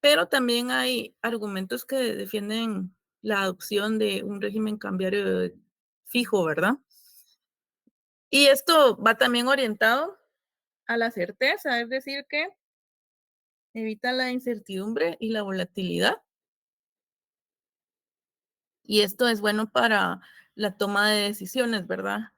pero también hay argumentos que defienden la adopción de un régimen cambiario fijo, ¿verdad? Y esto va también orientado a la certeza, es decir, que evita la incertidumbre y la volatilidad. Y esto es bueno para la toma de decisiones, ¿verdad?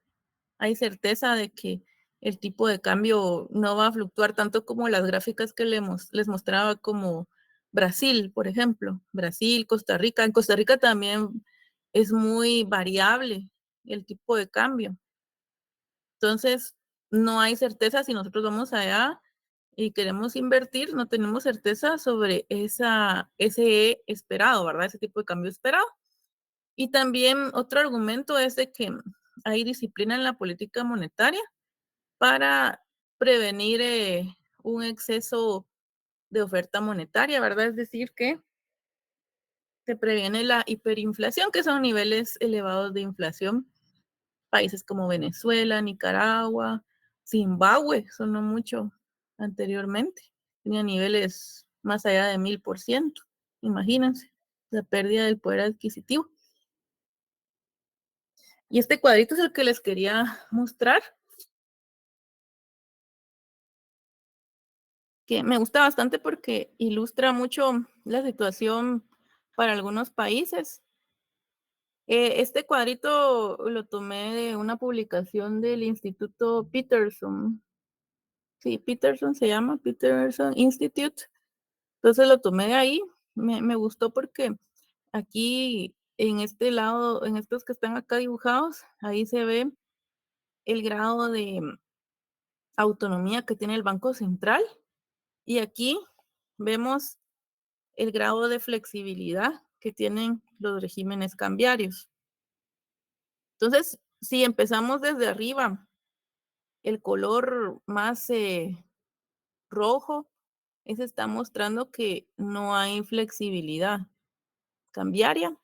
Hay certeza de que el tipo de cambio no va a fluctuar tanto como las gráficas que les mostraba, como Brasil, por ejemplo. Brasil, Costa Rica. En Costa Rica también es muy variable el tipo de cambio. Entonces, no hay certeza si nosotros vamos allá y queremos invertir, no tenemos certeza sobre ese esperado, ¿verdad? Ese tipo de cambio esperado. Y también otro argumento es de que hay disciplina en la política monetaria para prevenir un exceso de oferta monetaria, ¿verdad? Es decir, que se previene la hiperinflación, que son niveles elevados de inflación. Países como Venezuela, Nicaragua, Zimbabue, sonó mucho anteriormente. Tenía niveles más allá de 1000%. Imagínense, la pérdida del poder adquisitivo. Y este cuadrito es el que les quería mostrar, que me gusta bastante porque ilustra mucho la situación para algunos países. Este cuadrito lo tomé de una publicación del Instituto Peterson. Sí, Peterson se llama, Peterson Institute. Entonces lo tomé de ahí. Me gustó porque aquí en este lado, en estos que están acá dibujados, ahí se ve el grado de autonomía que tiene el Banco Central. Y aquí vemos el grado de flexibilidad que tienen los regímenes cambiarios. Entonces, si empezamos desde arriba, el color más rojo, ese está mostrando que no hay flexibilidad cambiaria.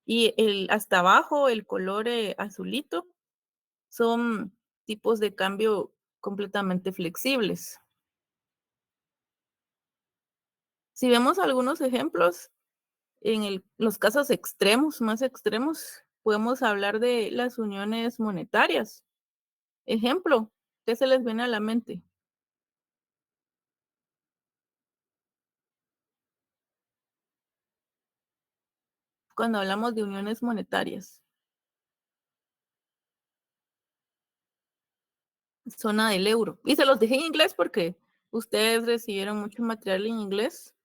Y hasta abajo, el color azulito, son tipos de cambio completamente flexibles. Si vemos algunos ejemplos, en los casos extremos, más extremos, podemos hablar de las uniones monetarias. Ejemplo, ¿qué se les viene a la mente? Cuando hablamos de uniones monetarias. Zona del euro. Y se los dejé en inglés porque ustedes recibieron mucho material en inglés.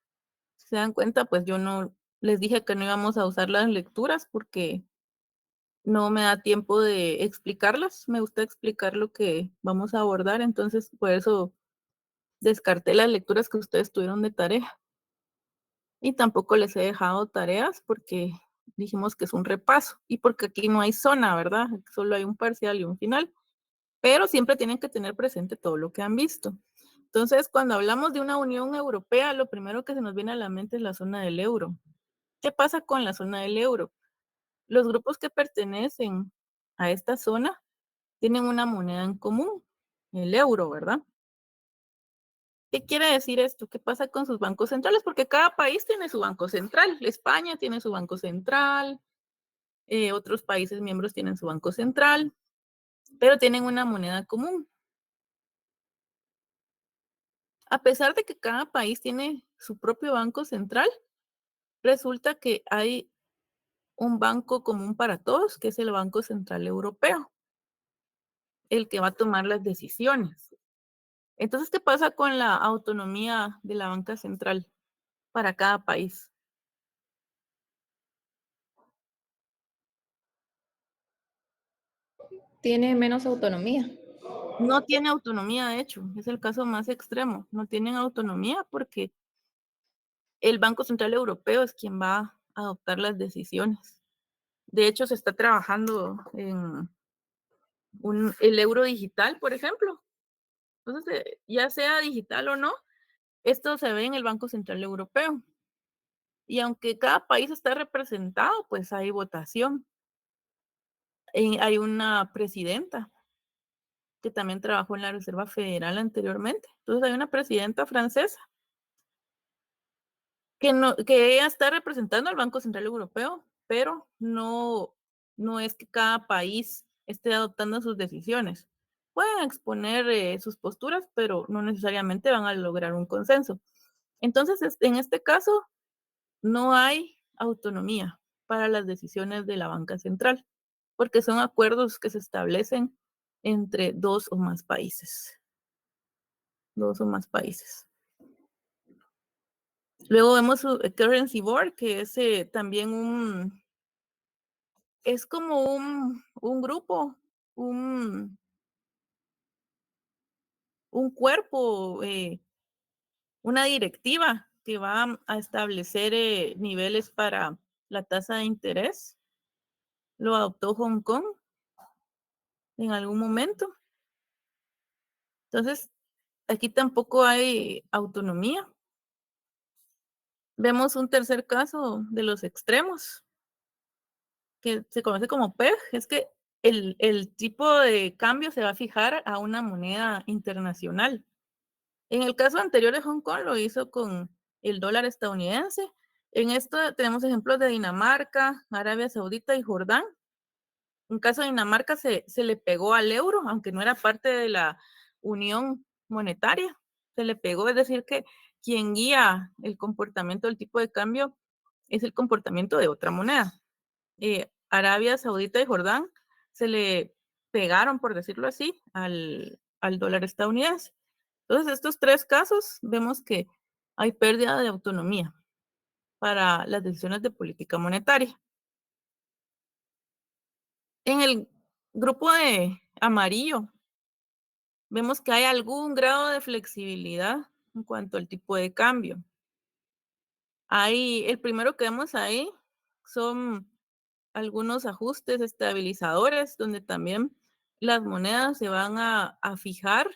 Si se dan cuenta, pues yo no les dije que no íbamos a usar las lecturas porque no me da tiempo de explicarlas. Me gusta explicar lo que vamos a abordar, entonces por eso descarté las lecturas que ustedes tuvieron de tarea. Y tampoco les he dejado tareas porque dijimos que es un repaso y porque aquí no hay zona, ¿verdad? Solo hay un parcial y un final. Pero siempre tienen que tener presente todo lo que han visto. Entonces, cuando hablamos de una Unión Europea, lo primero que se nos viene a la mente es la zona del euro. ¿Qué pasa con la zona del euro? Los grupos que pertenecen a esta zona tienen una moneda en común, el euro, ¿verdad? ¿Qué quiere decir esto? ¿Qué pasa con sus bancos centrales? Porque cada país tiene su banco central. España tiene su banco central, otros países miembros tienen su banco central, pero tienen una moneda común. A pesar de que cada país tiene su propio banco central, resulta que hay un banco común para todos, que es el Banco Central Europeo, el que va a tomar las decisiones. Entonces, ¿qué pasa con la autonomía de la banca central para cada país? Tiene menos autonomía. No tiene autonomía, de hecho, es el caso más extremo. No tienen autonomía porque el Banco Central Europeo es quien va a adoptar las decisiones. De hecho, se está trabajando en el euro digital, por ejemplo. Entonces, ya sea digital o no, esto se ve en el Banco Central Europeo. Y aunque cada país está representado, pues hay votación. Hay una presidenta que también trabajó en la Reserva Federal anteriormente. Entonces hay una presidenta francesa que ella está representando al Banco Central Europeo, pero no es que cada país esté adoptando sus decisiones. Pueden exponer sus posturas, pero no necesariamente van a lograr un consenso. Entonces, en este caso, no hay autonomía para las decisiones de la banca central, porque son acuerdos que se establecen entre dos o más países. Dos o más países. Luego vemos su Currency Board, que es también es como un grupo, un cuerpo, una directiva que va a establecer niveles para la tasa de interés. Lo adoptó Hong Kong en algún momento. Entonces, aquí tampoco hay autonomía. Vemos un tercer caso de los extremos, que se conoce como PEG, es que el tipo de cambio se va a fijar a una moneda internacional. En el caso anterior de Hong Kong lo hizo con el dólar estadounidense. En esto tenemos ejemplos de Dinamarca, Arabia Saudita y Jordán. En caso de Dinamarca se le pegó al euro, aunque no era parte de la unión monetaria. Se le pegó, es decir, que quien guía el comportamiento del tipo de cambio es el comportamiento de otra moneda. Arabia Saudita y Jordán se le pegaron, por decirlo así, al dólar estadounidense. Entonces, estos tres casos vemos que hay pérdida de autonomía para las decisiones de política monetaria. En el grupo de amarillo, vemos que hay algún grado de flexibilidad en cuanto al tipo de cambio. El primero que vemos ahí son algunos ajustes estabilizadores, donde también las monedas se van a fijar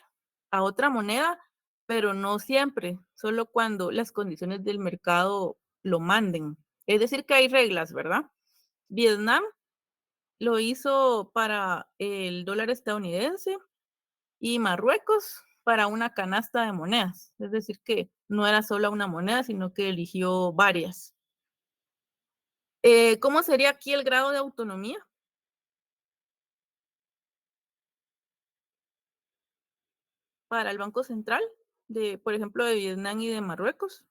a otra moneda, pero no siempre, solo cuando las condiciones del mercado lo manden. Es decir, que hay reglas, ¿verdad? Vietnam lo hizo para el dólar estadounidense y Marruecos para una canasta de monedas. Es decir, que no era solo una moneda, sino que eligió varias. ¿Cómo sería aquí el grado de autonomía? Para el Banco Central, por ejemplo, de Vietnam y de Marruecos.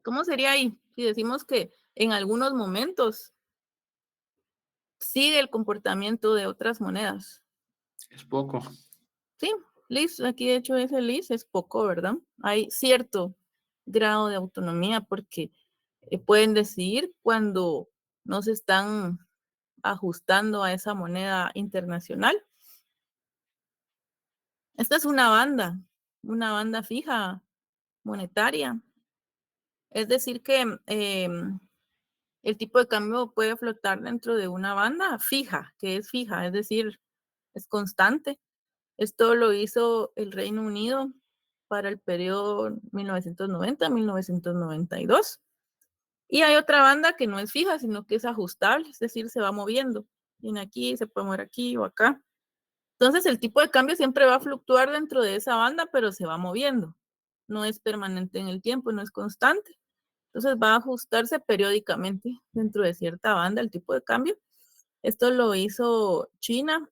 ¿Cómo sería ahí? Si decimos que en algunos momentos sigue el comportamiento de otras monedas. Es poco. Sí, Liz, aquí de hecho ese Liz es poco, ¿verdad? Hay cierto grado de autonomía porque pueden decidir cuando no se están ajustando a esa moneda internacional. Esta es una banda fija monetaria. Es decir que el tipo de cambio puede flotar dentro de una banda fija, que es fija, es decir, es constante. Esto lo hizo el Reino Unido para el periodo 1990-1992. Y hay otra banda que no es fija, sino que es ajustable, es decir, se va moviendo. Viene aquí, se puede mover aquí o acá. Entonces, el tipo de cambio siempre va a fluctuar dentro de esa banda, pero se va moviendo. No es permanente en el tiempo, no es constante. Entonces, va a ajustarse periódicamente dentro de cierta banda el tipo de cambio. Esto lo hizo China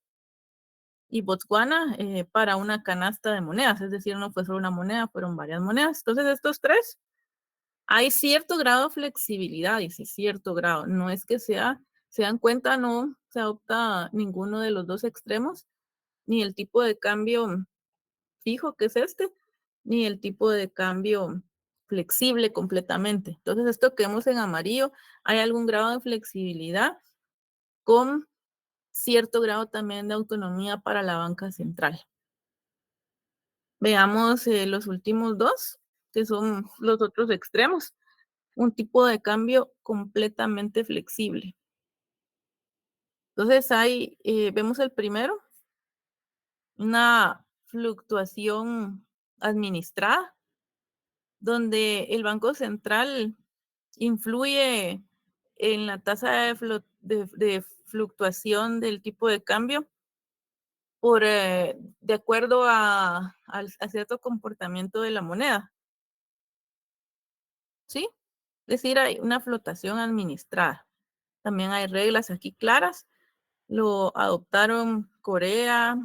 y Botswana para una canasta de monedas, es decir, no fue solo una moneda, fueron varias monedas. Entonces, estos tres, hay cierto grado de flexibilidad, y sí, cierto grado, no es que sea, se dan cuenta, no se adopta ninguno de los dos extremos, ni el tipo de cambio fijo, que es este, ni el tipo de cambio flexible completamente. Entonces, esto que vemos en amarillo, hay algún grado de flexibilidad con cierto grado también de autonomía para la banca central. Veamos los últimos dos, que son los otros extremos. Un tipo de cambio completamente flexible. Entonces, vemos el primero, una fluctuación administrada, donde el Banco Central influye en la tasa de fluctuación del tipo de cambio de acuerdo a cierto comportamiento de la moneda. ¿Sí? Es decir, hay una flotación administrada. También hay reglas aquí claras. Lo adoptaron Corea,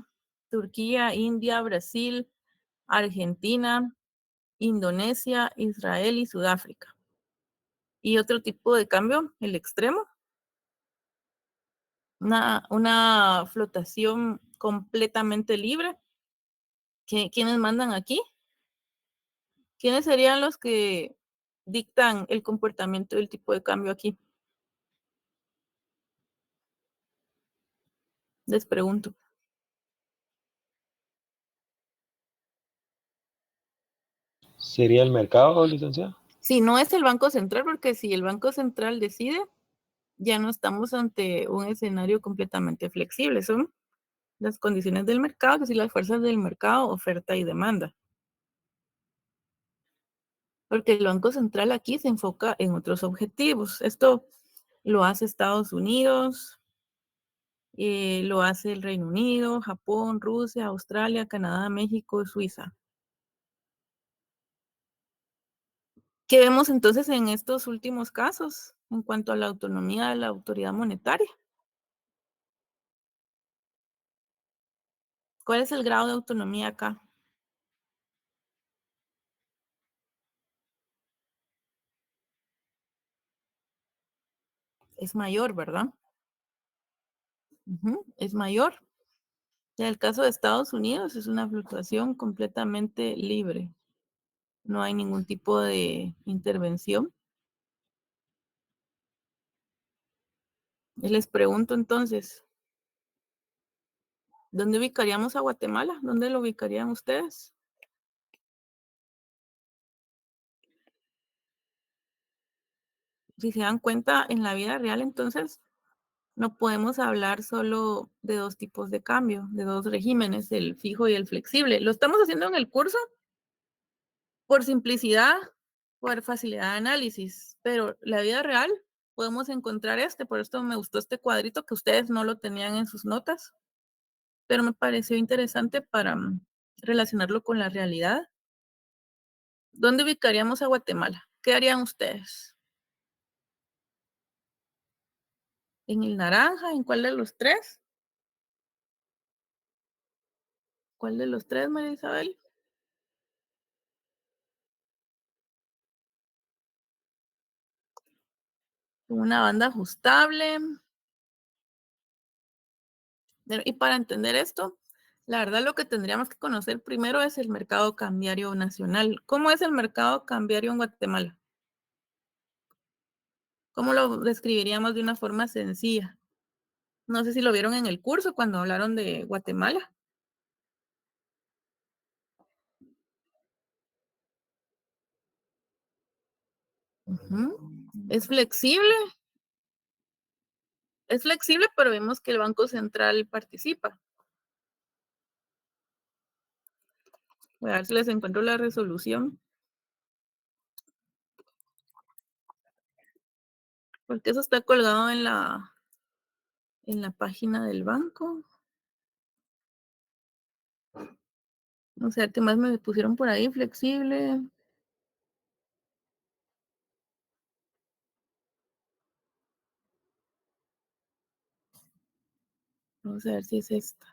Turquía, India, Brasil, Argentina, Indonesia, Israel y Sudáfrica. Y otro tipo de cambio, el extremo, una flotación completamente libre. ¿Quiénes mandan aquí? ¿Quiénes serían los que dictan el comportamiento del tipo de cambio aquí? Les pregunto. ¿Sería el mercado, licenciado? Sí, no es el Banco Central, porque si el Banco Central decide, ya no estamos ante un escenario completamente flexible. Son las condiciones del mercado, es decir, las fuerzas del mercado, oferta y demanda. Porque el Banco Central aquí se enfoca en otros objetivos. Esto lo hace Estados Unidos, lo hace el Reino Unido, Japón, Rusia, Australia, Canadá, México, Suiza. ¿Qué vemos entonces en estos últimos casos en cuanto a la autonomía de la autoridad monetaria? ¿Cuál es el grado de autonomía acá? Es mayor, ¿verdad? Es mayor. En el caso de Estados Unidos es una fluctuación completamente libre. No hay ningún tipo de intervención. Y les pregunto entonces, ¿dónde ubicaríamos a Guatemala? ¿Dónde lo ubicarían ustedes? Si se dan cuenta, en la vida real, entonces, no podemos hablar solo de dos tipos de cambio, de dos regímenes, el fijo y el flexible. Lo estamos haciendo en el curso por simplicidad, por facilidad de análisis, pero la vida real podemos encontrar por esto me gustó este cuadrito que ustedes no lo tenían en sus notas, pero me pareció interesante para relacionarlo con la realidad. ¿Dónde ubicaríamos a Guatemala? ¿Qué harían ustedes? ¿En el naranja? ¿En cuál de los tres? ¿Cuál de los tres, María Isabel? Una banda ajustable. Y para entender esto, la verdad lo que tendríamos que conocer primero es el mercado cambiario nacional. ¿Cómo es el mercado cambiario en Guatemala? ¿Cómo lo describiríamos de una forma sencilla? No sé si lo vieron en el curso cuando hablaron de Guatemala. Es flexible, pero vemos que el Banco Central participa. Voy a ver si les encuentro la resolución. Porque eso está colgado en la página del banco. No sé, ¿qué más me pusieron por ahí? Flexible. Vamos a ver si es esta.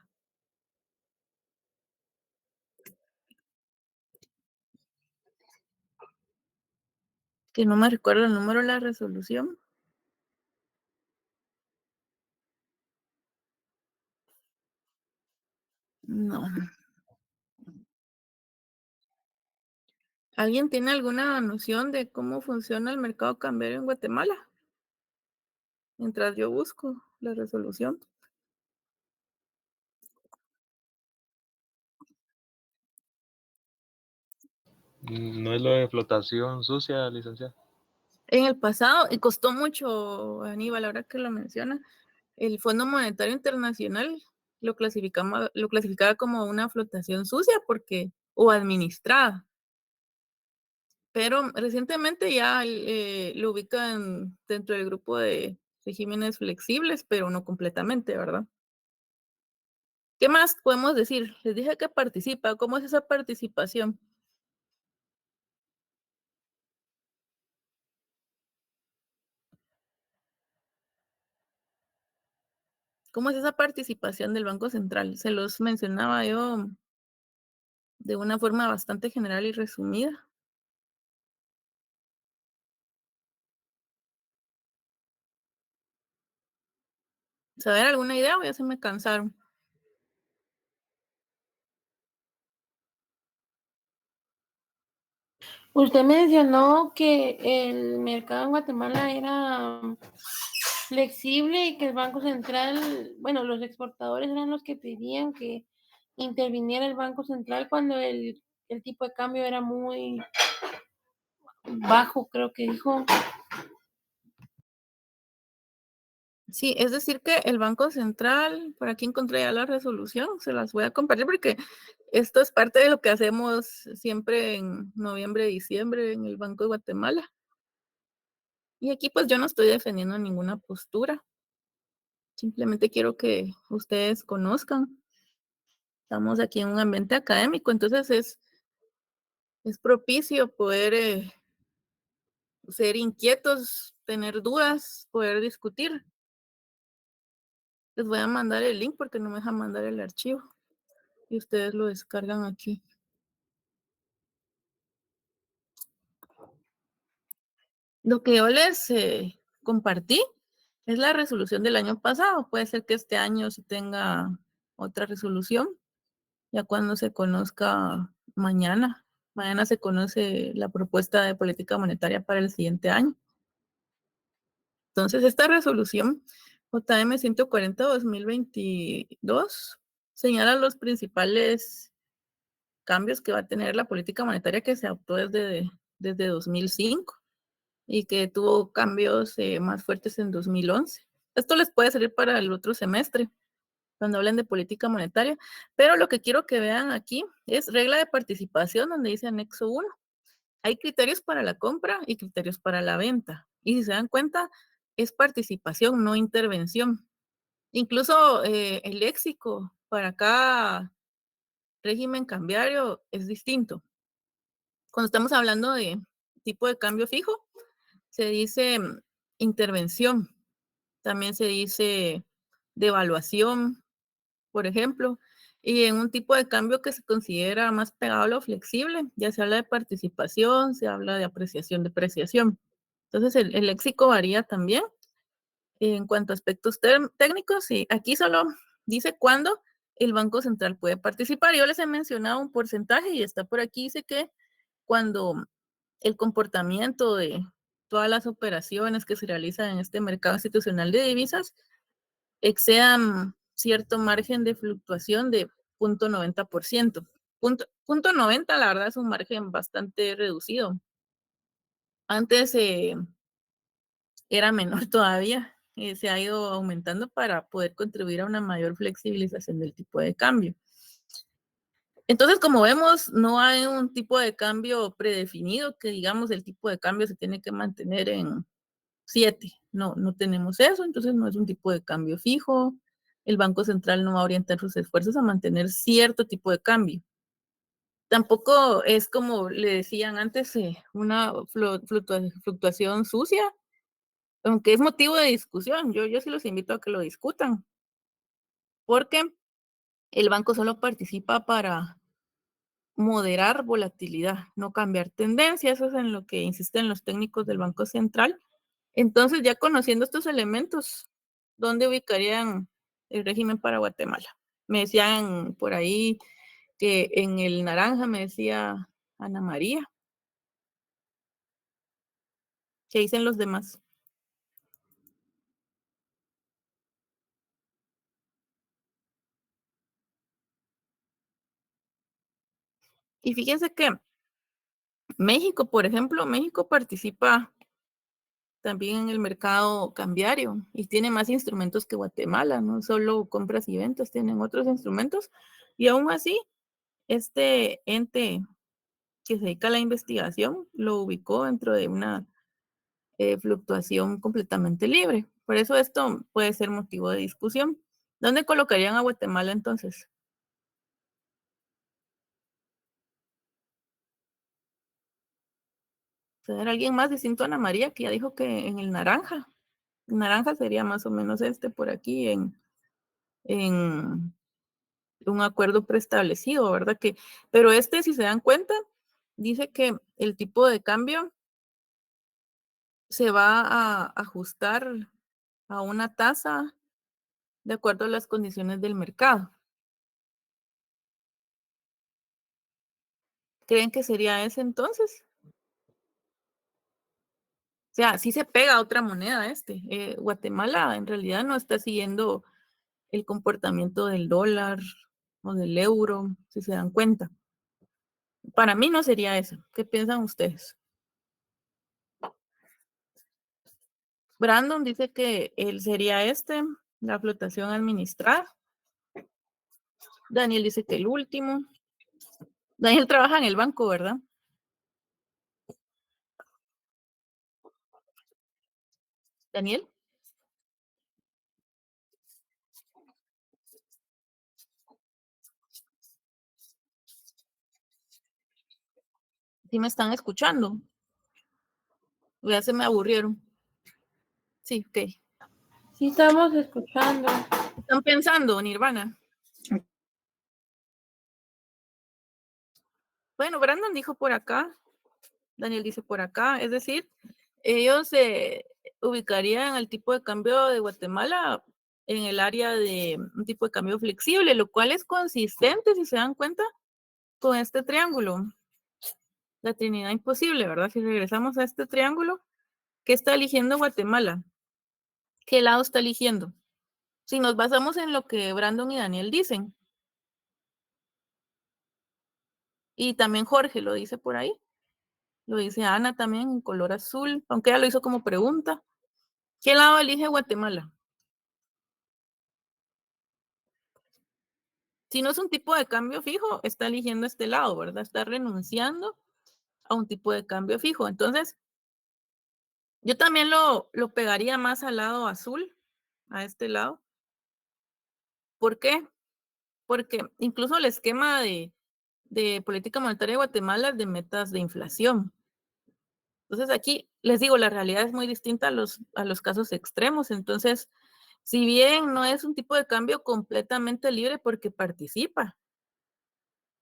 que no me recuerdo el número de la resolución. No. ¿Alguien tiene alguna noción de cómo funciona el mercado cambiario en Guatemala? Mientras yo busco la resolución. No es lo de flotación sucia, licenciada. En el pasado, y costó mucho, Aníbal, ahora que lo menciona, el Fondo Monetario Internacional lo clasificaba como una flotación sucia o administrada. Pero recientemente ya lo ubican dentro del grupo de regímenes flexibles, pero no completamente, ¿verdad? ¿Qué más podemos decir? Les dije que participa. ¿Cómo es esa participación? ¿Cómo es esa participación del Banco Central? Se los mencionaba yo de una forma bastante general y resumida. ¿Saber alguna idea o ya se me cansaron? Usted mencionó que el mercado en Guatemala era flexible y que el Banco Central, bueno, los exportadores eran los que pedían que interviniera el Banco Central cuando el tipo de cambio era muy bajo, creo que dijo. Sí, es decir que el Banco Central, por aquí encontré ya la resolución, se las voy a compartir porque esto es parte de lo que hacemos siempre en noviembre, diciembre en el Banco de Guatemala. Y aquí pues yo no estoy defendiendo ninguna postura, simplemente quiero que ustedes conozcan. Estamos aquí en un ambiente académico, entonces es propicio poder ser inquietos, tener dudas, poder discutir. Les voy a mandar el link porque no me deja mandar el archivo y ustedes lo descargan aquí. Lo que yo les compartí es la resolución del año pasado. Puede ser que este año se tenga otra resolución, ya cuando se conozca mañana. Mañana se conoce la propuesta de política monetaria para el siguiente año. Entonces, esta resolución JM 140-2022 señala los principales cambios que va a tener la política monetaria que se adoptó desde 2005 y que tuvo cambios más fuertes en 2011. Esto les puede servir para el otro semestre, cuando hablen de política monetaria, pero lo que quiero que vean aquí es regla de participación, donde dice anexo 1. Hay criterios para la compra y criterios para la venta. Y si se dan cuenta, es participación, no intervención. Incluso el léxico para cada régimen cambiario es distinto. Cuando estamos hablando de tipo de cambio fijo, se dice intervención. También se dice devaluación, por ejemplo. Y en un tipo de cambio que se considera más pegado a lo flexible, ya se habla de participación, se habla de apreciación, depreciación. Entonces, el léxico varía también en cuanto a aspectos técnicos. Y aquí solo dice cuándo el Banco Central puede participar. Yo les he mencionado un porcentaje y está por aquí, dice que cuando el comportamiento de todas las operaciones que se realizan en este mercado institucional de divisas excedan cierto margen de fluctuación de 0.90%. Punto 90, la verdad, es un margen bastante reducido. Antes era menor todavía. Se ha ido aumentando para poder contribuir a una mayor flexibilización del tipo de cambio. Entonces, como vemos, no hay un tipo de cambio predefinido que digamos el tipo de cambio se tiene que mantener en 7. No tenemos eso, entonces no es un tipo de cambio fijo. El Banco Central no va a orientar sus esfuerzos a mantener cierto tipo de cambio. Tampoco es como le decían antes, una fluctuación sucia, aunque es motivo de discusión. Yo sí los invito a que lo discutan, porque el banco solo participa para moderar volatilidad, no cambiar tendencia. Eso es en lo que insisten los técnicos del Banco Central. Entonces, ya conociendo estos elementos, ¿dónde ubicarían el régimen para Guatemala? Me decían por ahí que en el naranja, me decía Ana María. ¿Qué dicen los demás? Y fíjense que México, por ejemplo, México participa también en el mercado cambiario y tiene más instrumentos que Guatemala, no solo compras y ventas, tienen otros instrumentos. Y aún así, este ente que se dedica a la investigación lo ubicó dentro de una fluctuación completamente libre. Por eso esto puede ser motivo de discusión. ¿Dónde colocarían a Guatemala entonces? ¿Será alguien más distinto a Ana María que ya dijo que en el naranja? El naranja sería más o menos este por aquí en un acuerdo preestablecido, ¿verdad? Pero este, si se dan cuenta, dice que el tipo de cambio se va a ajustar a una tasa de acuerdo a las condiciones del mercado. ¿Creen que sería ese entonces? O sea, sí se pega a otra moneda este. Guatemala en realidad no está siguiendo el comportamiento del dólar o del euro, si se dan cuenta. Para mí no sería eso. ¿Qué piensan ustedes? Brandon dice que él sería la flotación administrada. Daniel dice que el último. Daniel trabaja en el banco, ¿verdad? Daniel. ¿Sí me están escuchando? Ya se me aburrieron. Sí, ok. Sí, estamos escuchando. ¿Están pensando, Nirvana? Bueno, Brandon dijo por acá, Daniel dice por acá, es decir, ellos se ubicarían el tipo de cambio de Guatemala en el área de un tipo de cambio flexible, lo cual es consistente, si se dan cuenta, con este triángulo. La Trinidad imposible, ¿verdad? Si regresamos a este triángulo, ¿qué está eligiendo Guatemala? ¿Qué lado está eligiendo? Si nos basamos en lo que Brandon y Daniel dicen, y también Jorge lo dice por ahí, lo dice Ana también en color azul, aunque ella lo hizo como pregunta. ¿Qué lado elige Guatemala? Si no es un tipo de cambio fijo, está eligiendo este lado, ¿verdad? Está renunciando a un tipo de cambio fijo. Entonces, yo también lo pegaría más al lado azul, a este lado. ¿Por qué? Porque incluso el esquema de política monetaria de Guatemala es de metas de inflación. Entonces aquí les digo, la realidad es muy distinta a los casos extremos. Entonces, si bien no es un tipo de cambio completamente libre porque participa,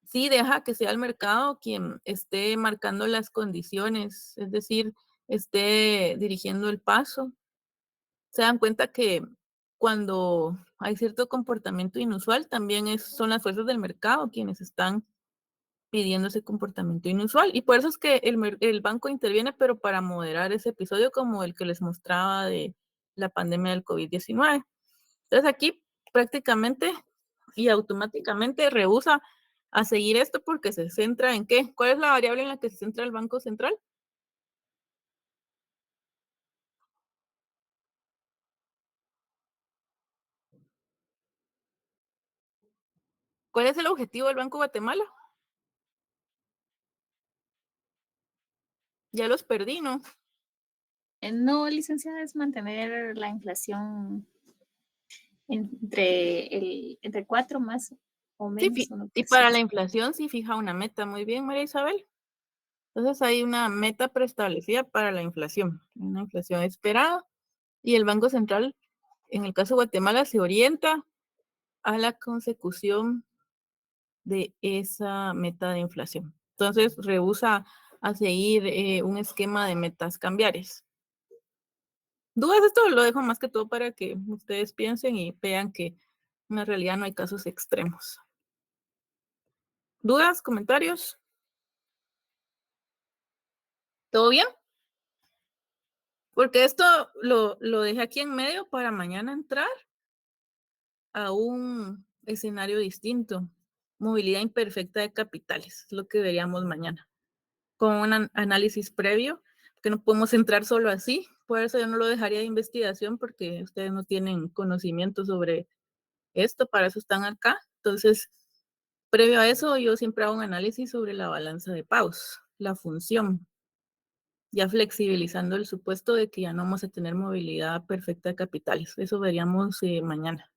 sí deja que sea el mercado quien esté marcando las condiciones, es decir, esté dirigiendo el paso. Se dan cuenta que cuando hay cierto comportamiento inusual, también son las fuerzas del mercado quienes están pidiendo ese comportamiento inusual. Y por eso es que el banco interviene, pero para moderar ese episodio como el que les mostraba de la pandemia del COVID-19. Entonces aquí prácticamente y automáticamente rehúsa a seguir esto porque se centra en ¿qué? ¿Cuál es la variable en la que se centra el Banco Central? ¿Cuál es el objetivo del Banco de Guatemala? Ya los perdí, ¿no? No, licenciada, es mantener la inflación entre 4 más o Sí, menos y para 1%. la inflación sí fija una meta. Muy bien, María Isabel. Entonces hay una meta preestablecida para la inflación, una inflación esperada, y el Banco Central, en el caso de Guatemala, se orienta a la consecución de esa meta de inflación. Entonces, rehúsa a seguir un esquema de metas cambiarias. ¿Dudas? Esto lo dejo más que todo para que ustedes piensen y vean que en la realidad no hay casos extremos. ¿Dudas? ¿Comentarios? ¿Todo bien? Porque esto lo dejé aquí en medio para mañana entrar a un escenario distinto. Movilidad imperfecta de capitales, es lo que veríamos mañana. Con un análisis previo, que no podemos entrar solo así. Por eso yo no lo dejaría de investigación, porque ustedes no tienen conocimiento sobre esto, para eso están acá. Entonces, previo a eso, yo siempre hago un análisis sobre la balanza de pagos, la función, ya flexibilizando el supuesto de que ya no vamos a tener movilidad perfecta de capitales. Eso veríamos mañana.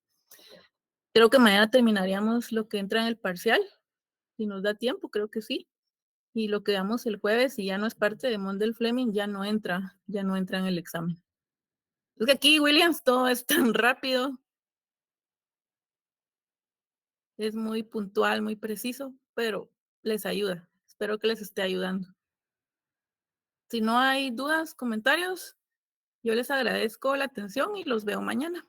Creo que mañana terminaríamos lo que entra en el parcial, si nos da tiempo, creo que sí. Y lo que damos el jueves, si ya no es parte de Mundell-Fleming, ya no entra en el examen. Es que aquí, Williams, todo es tan rápido. Es muy puntual, muy preciso, pero les ayuda. Espero que les esté ayudando. Si no hay dudas, comentarios, yo les agradezco la atención y los veo mañana.